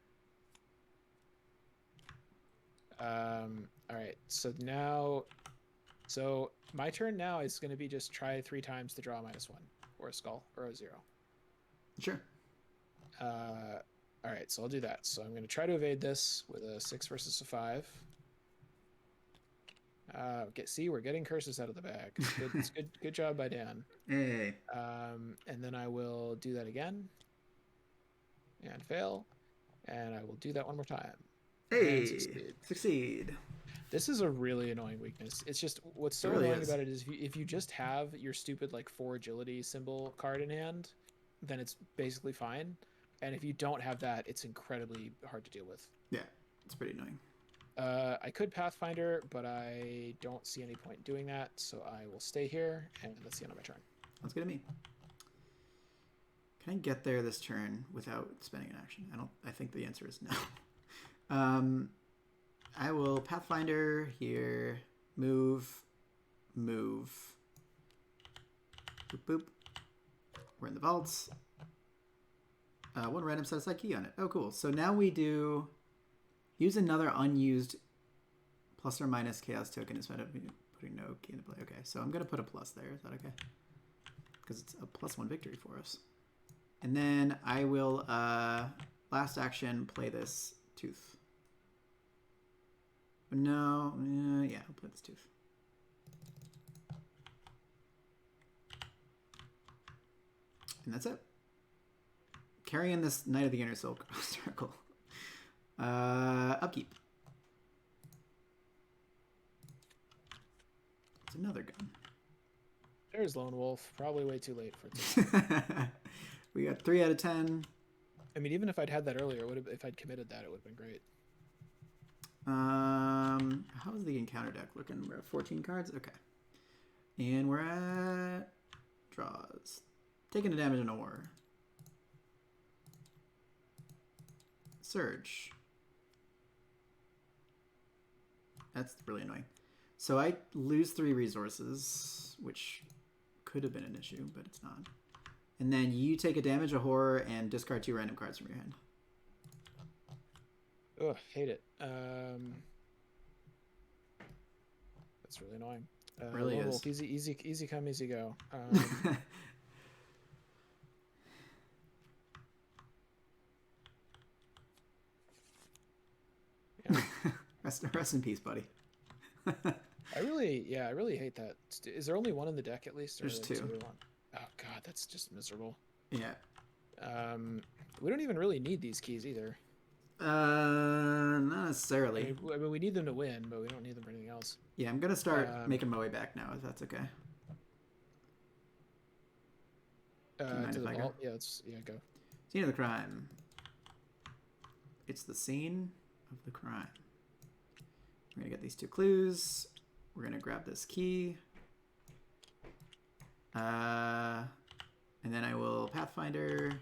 All right. So my turn now is going to be just try 3 times to draw a -1 or a skull or a 0.
Sure.
All right. So I'll do that. So I'm going to try to evade this with a 6 versus a 5. See, we're getting curses out of the bag. It's good. Good job by Dan.
Hey.
And then I will do that again. And fail. And I will do that one more time.
Hey. Succeed.
This is a really annoying weakness. It's just what's so annoying about it is if you just have your stupid like 4 agility symbol card in hand, then it's basically fine. And if you don't have that, it's incredibly hard to deal with.
Yeah, it's pretty annoying.
I could Pathfinder, but I don't see any point in doing that, so I will stay here, and that's the end of my turn.
Sounds good to me. Can I get there this turn without spending an action? I think the answer is no. I will Pathfinder here, move. Boop, boop. We're in the vaults. 1 random set aside key on it. Oh, cool. So now we do use another unused ± chaos token instead of putting no key into play. Okay, so I'm going to put a plus there. Is that okay? because it's a +1 victory for us. And then I will, last action, play this Tooth. No, yeah, I'll play this Tooth. And that's it. Carrying this Knight of the Inner Circle. Upkeep. It's another gun.
There's Lone Wolf. Probably way too late for it.
We got 3 out of 10.
I mean, even if I'd had that earlier, if I'd committed that, it would have been great.
How's the encounter deck looking? We're at 14 cards? Okay. And we're at draws. Taking a damage in a war. Surge. That's really annoying. So I lose 3 resources, which could have been an issue, but it's not. And then you take a damage, a horror, and discard 2 random cards from your hand.
Ugh, hate it. That's really annoying.
Really is.
Wolf, easy come, easy go. Yeah.
Rest in peace, buddy.
I really hate that. Is there only one in the deck at least? Or
There's 2.
Oh god, that's just miserable.
Yeah.
We don't even really need these keys either.
Not necessarily.
I mean, we need them to win, but we don't need them for anything else.
Yeah, I'm gonna start making my way back now, if that's okay.
To the vault? Yeah, go.
Scene of the crime. It's the scene of the crime. We're gonna get these 2 clues. We're gonna grab this key. And then I will Pathfinder,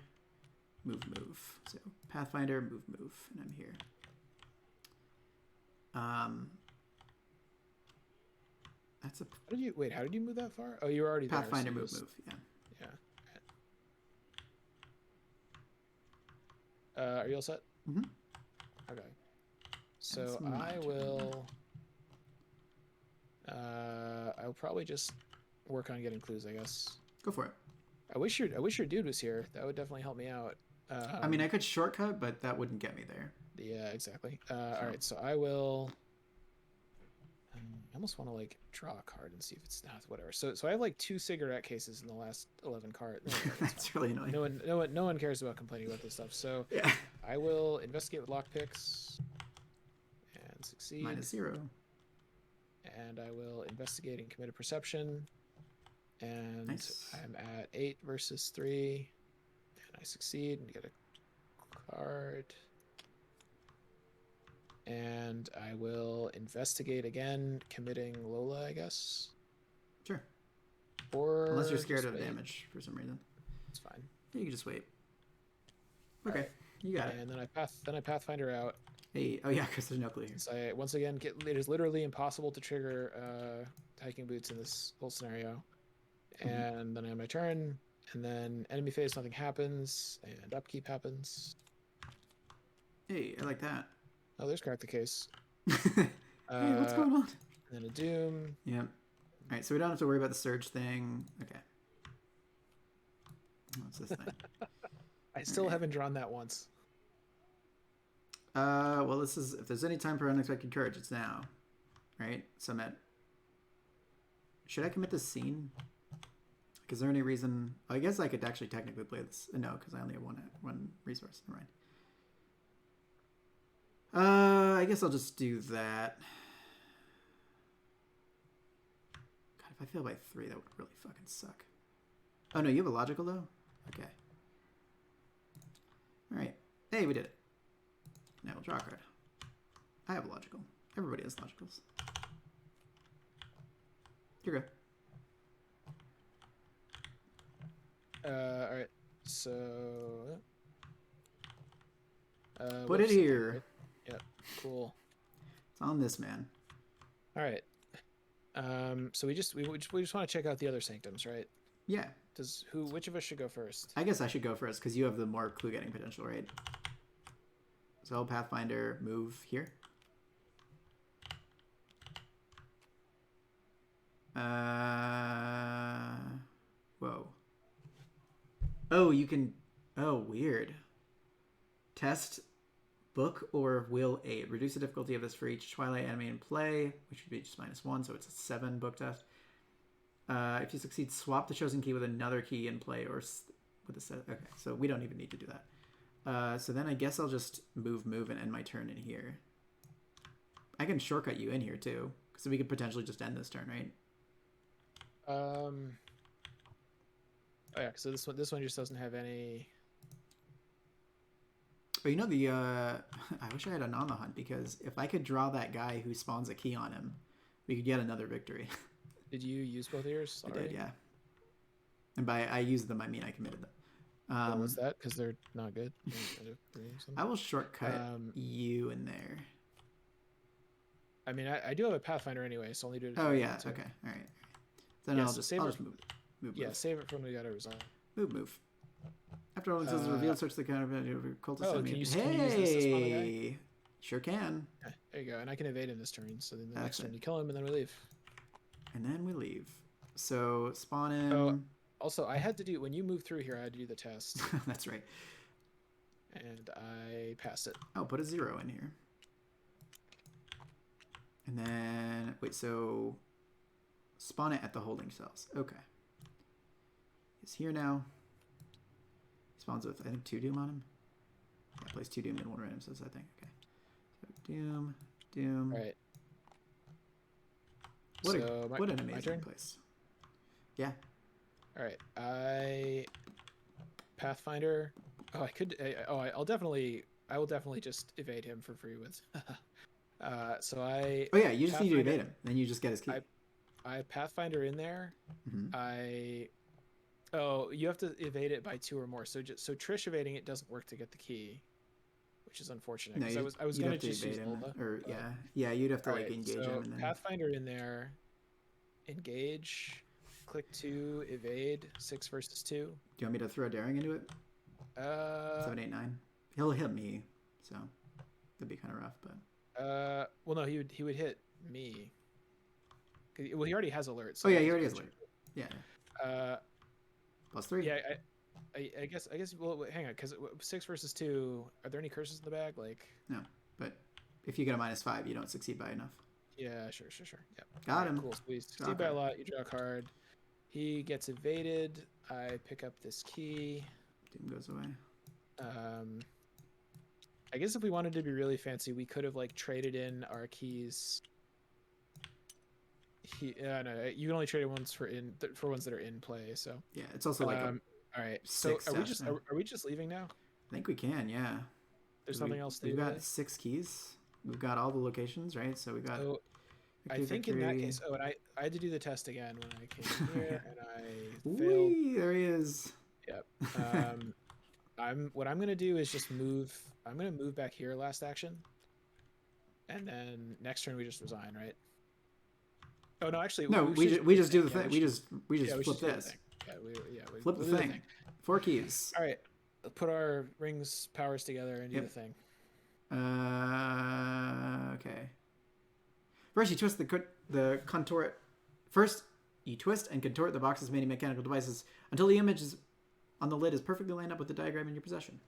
move. So Pathfinder, move, and I'm here. That's a.
How did you move that far? Oh, you were already
Pathfinder,
there. So
move. Yeah.
Yeah. Are you all set?
Mm-hmm.
Okay. So I will. I'll probably just work on getting clues, I guess.
Go for it.
I wish your dude was here. That would definitely help me out.
I mean, I could shortcut, but that wouldn't get me there.
Yeah, exactly. All right, so I will. I almost want to like draw a card and see if it's not whatever. So I have like 2 cigarette cases in the last 11 cards. No,
That's really annoying.
No one cares about complaining about this stuff. So
yeah.
I will investigate with lockpicks and succeed.
-0.
And I will investigate and commit a perception. And
nice.
I'm at 8 versus 3. And I succeed and get a card. And I will investigate again, committing Lola, I guess.
Sure.
Or
unless you're scared of damage for some reason.
It's fine.
You can just wait. Okay, right. You got it.
And then I Pathfinder out.
Hey, oh yeah, because there's no clue here.
So I once again it is literally impossible to trigger hiking boots in this whole scenario. And then I have my turn, and then enemy phase, nothing happens, and upkeep happens.
Hey, I like that.
Oh, there's Crack the Case.
Hey, what's going on?
And then a Doom.
Yep. All right, so we don't have to worry about the surge thing. Okay. What's this thing?
I still haven't drawn that once.
Well, this is, if there's any time for unexpected courage, it's now. Right? So I'm at... Should I commit this scene? Like, is there any reason... Oh, I guess I could actually technically play this. No, because I only have one resource. Never mind. I guess I'll just do that. God, if I fail by 3, that would really fucking suck. Oh, no, you have a logical, though? Okay. Alright. Hey, we did it. Now we'll draw a card. I have a logical. Everybody has logicals. You're good.
Alright. So...
Put it here.
Right? Yep. Cool.
It's on this man.
Alright. So we just want to check out the other sanctums, right?
Yeah.
Which of us should go first?
I guess I should go first because you have the more clue getting potential, right? So I'll Pathfinder move here. Whoa. Oh, you can. Oh, weird. Test book or will aid. Reduce the difficulty of this for each Twilight enemy in play, which would be just -1, so it's a 7 book test. If you succeed, swap the chosen key with another key in play or with a set. Okay, so we don't even need to do that. So then I guess I'll just move and end my turn in here. I can shortcut you in here too, so we could potentially just end this turn, right?
Oh yeah, so this one just doesn't have any.
Oh, you know the I wish I had an on the hunt, because if I could draw that guy who spawns a key on him, we could get another victory.
Did you use both of yours?
I did, yeah. And by I used them, I mean I committed them.
What was that? Because they're not good.
I will shortcut you in there.
I mean, I do have a Pathfinder anyway, so I'll need to.
Oh yeah. Okay. All right. Then I'll just move.
Yeah, save it from when we got to resolve.
Move. After all, it says revealed, search the counter of cultist.
Oh, can you use this to spawn a guy?
Sure can.
Yeah, there you go, and I can evade him this turn. So then the next
it.
turn you kill him, and then we leave.
And then we leave. So spawn in.
Oh, also, I had to do when you move through here. I had to do the test.
That's right.
And I passed it.
Oh, put a 0 in here. And then wait. So spawn it at the holding cells. Okay. He's here now. Spawns with, I think, 2 Doom on him. Yeah, plays 2 Doom and 1 random, so I think. Okay. So Doom.
All right.
What an amazing place. Yeah.
All right. Pathfinder. Oh, I could. I will definitely just evade him for free with. So I.
Oh yeah, you just need to evade him, then you just get his key.
I Pathfinder in there.
Mm-hmm.
Oh, you have to evade it by 2 or more. So Trish evading it doesn't work to get the key, which is unfortunate.
No,
I was going to just
evade
use
him,
Olga.
or yeah, you'd have to engage him. And then...
Pathfinder in there, engage, click 2, evade, 6 versus 2.
Do you want me to throw daring into it? 7, 8, 9. He'll hit me, so that'd be kind of rough. But
well, no, he would hit me. Well, he already has alert.
So he already has alert. Yeah. +3.
Yeah, I guess. Well, hang on, because 6 versus 2. Are there any curses in the bag? Like
no, but if you get a -5, you don't succeed by enough.
Yeah, sure. Yeah.
Got him.
Cool. So we succeed by a lot. You draw a card. He gets evaded. I pick up this key.
Doom goes away.
I guess if we wanted to be really fancy, we could have traded in our keys. No, you can only trade it once for ones that are in play. So
yeah, it's also
all right. So are we just leaving now?
I think we can. Yeah.
There's nothing else to do.
We've got 6 keys. We've got all the locations, right? So we got.
So, I think in that case. Oh, and I had to do the test again when I came here, and I failed.
There he is.
Yep. What I'm gonna do is just move. I'm gonna move back here last action, and then next turn we just resign, right? Oh no, actually
no. We just do the thing. We just flip this.
We
flip the thing. 4 keys.
All right, put our rings powers together and do the thing.
Okay. First, you twist the contort. First, you twist and contort the box's many mechanical devices until the image on the lid is perfectly lined up with the diagram in your possession.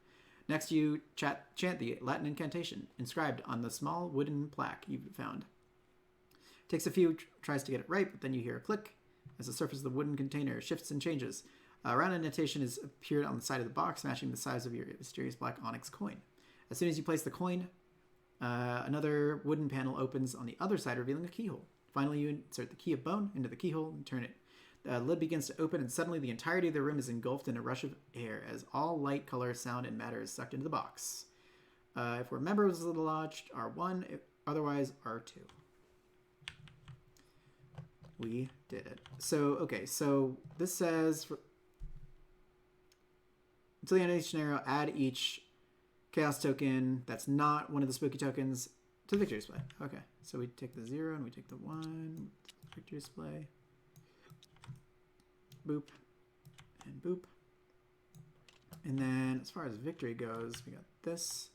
Next, you chant the Latin incantation inscribed on the small wooden plaque you found. Takes a few tries to get it right, but then you hear a click as the surface of the wooden container shifts and changes. A round indentation is appeared on the side of the box, matching the size of your mysterious black onyx coin. As soon as you place the coin, another wooden panel opens on the other side, revealing a keyhole. Finally, you insert the key of bone into the keyhole and turn it. The lid begins to open, and suddenly the entirety of the room is engulfed in a rush of air as all light, color, sound, and matter is sucked into the box. If we're members of the lodge, R1. Otherwise, R2. We did it. So, okay, so this says, until the end of each scenario, add each chaos token that's not one of the spooky tokens to the victory display. Okay, so we take the 0 and we take the 1, victory display. Boop. And boop. And then as far as victory goes, we got this.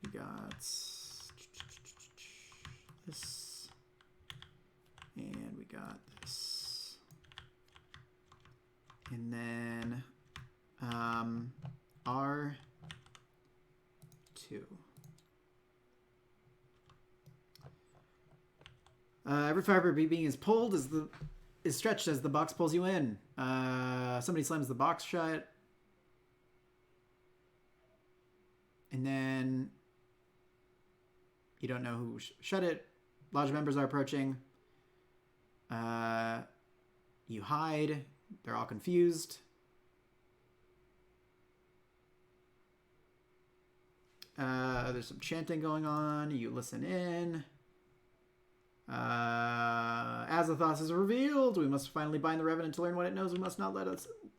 We got this. And we got this. And then 2. Every fiber of your being is pulled is stretched as the box pulls you in. Somebody slams the box shut. And then you don't know who shut it. Lodge members are approaching. You hide. They're all confused. There's some chanting going on. You listen in. Azathoth is revealed. We must finally bind the Revenant to learn what it knows. We must not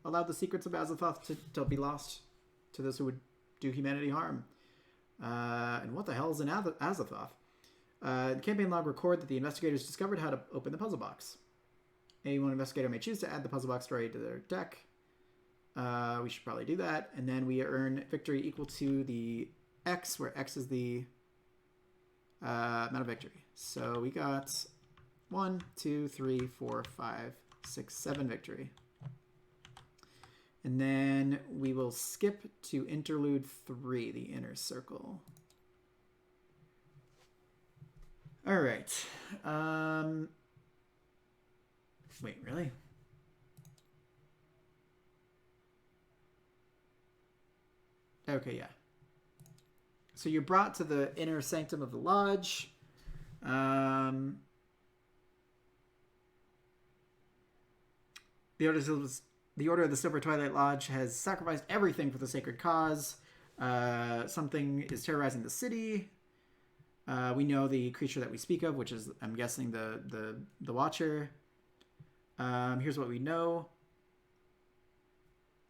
allow the secrets of Azathoth to be lost to those who would do humanity harm. And what the hell is an Azathoth? The campaign log record that the investigators discovered how to open the puzzle box. Any one investigator may choose to add the puzzle box story to their deck. We should probably do that. And then we earn victory equal to the X, where X is the amount of victory. So we got 1, 2, 3, 4, 5, 6, 7 victory. And then we will skip to Interlude 3, the inner circle. All right. Wait, really? Okay, yeah. So you're brought to the inner sanctum of the lodge. The Order of the Silver Twilight Lodge has sacrificed everything for the sacred cause. Something is terrorizing the city. We know the creature that we speak of, which is, I'm guessing, the Watcher. Here's what we know.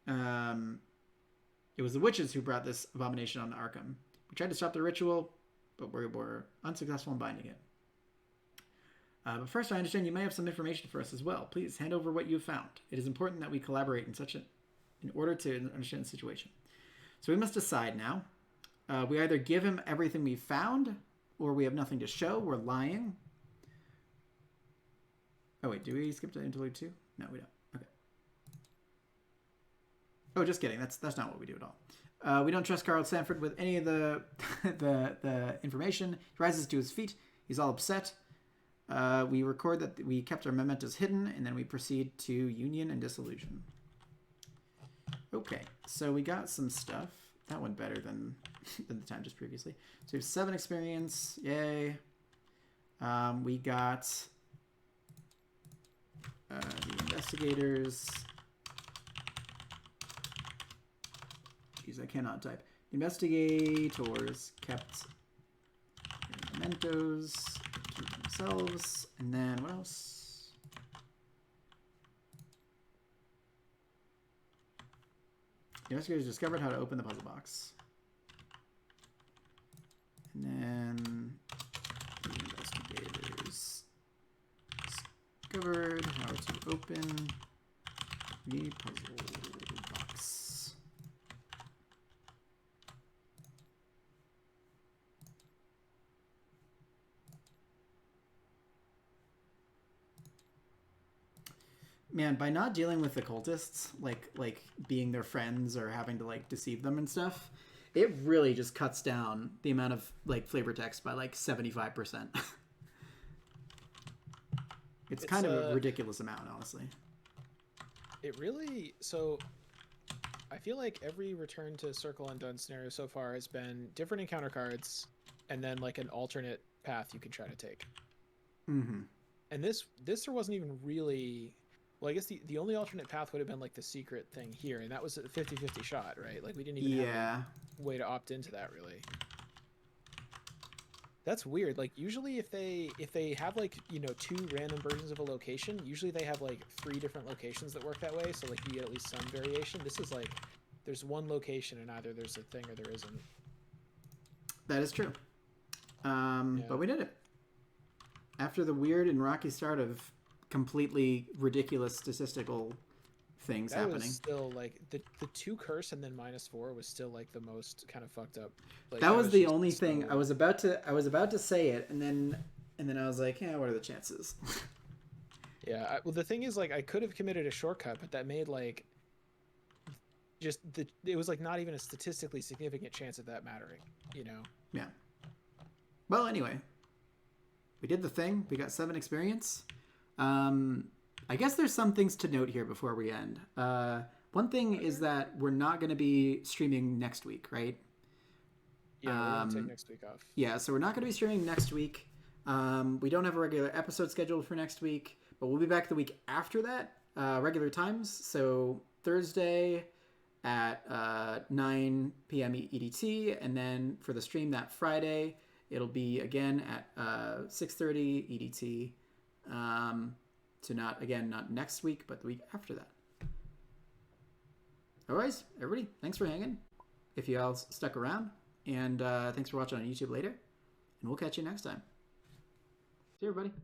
It was the witches who brought this abomination on Arkham. We tried to stop the ritual, but we were unsuccessful in binding it. But first, I understand you may have some information for us as well. Please hand over what you've found. It is important that we collaborate in order to understand the situation. So we must decide now. We either give him everything we found, or we have nothing to show. We're lying. Oh wait, do we skip to Interlude 2? No, we don't. Okay. Oh, just kidding. That's not what we do at all. We don't trust Carl Sanford with any of the information. He rises to his feet. He's all upset. We record that we kept our mementos hidden, and then we proceed to union and dissolution. Okay, so we got some stuff. That went better than the time just previously. So we have 7 experience. Yay. We got the investigators. Jeez, I cannot type. The investigators kept their mementos to themselves. And then what else? The investigators discovered how to open the puzzle box. And then the investigators discovered how to open the puzzle box. Man, by not dealing with the cultists, like being their friends or having to like deceive them and stuff, it really just cuts down the amount of like flavor text by like 75%. It's kind of a ridiculous amount, honestly.
It really, so I feel like every Return to Circle Undone scenario so far has been different encounter cards and then like an alternate path you can try to take.
Mm-hmm.
And this there wasn't even really, well, I guess the only alternate path would have been like the secret thing here, and that was a 50-50 shot, right? Like we didn't even have a way to opt into that, really. That's weird. Like usually if they have like, you know, 2 random versions of a location, usually they have like 3 different locations that work that way, so like you get at least some variation. This is like there's one location and either there's a thing or there isn't.
That is true. But we did it. After the weird and rocky start of completely ridiculous statistical things
that
happening.
Was still like the 2 curse and then -4 was still like the most kind of fucked up. Like,
that was the only thing. I was about to say it, and then I was like, yeah, what are the chances?
Yeah, well, the thing is, like, I could have committed a shortcut, but that made like it was like not even a statistically significant chance of that mattering, you know?
Yeah. Well, anyway, we did the thing. We got 7 experience. I guess there's some things to note here before we end. One thing is that we're not going to be streaming next week, right?
Yeah, we're going to take next week off.
Yeah, so we're not going to be streaming next week. We don't have a regular episode scheduled for next week, but we'll be back the week after that, regular times. So Thursday at 9 p.m. EDT, and then for the stream that Friday, it'll be again at 6:30 EDT. So not next week, but the week after that. Alright, everybody, thanks for hanging. If you all stuck around, and thanks for watching on YouTube later, and we'll catch you next time. See you, everybody.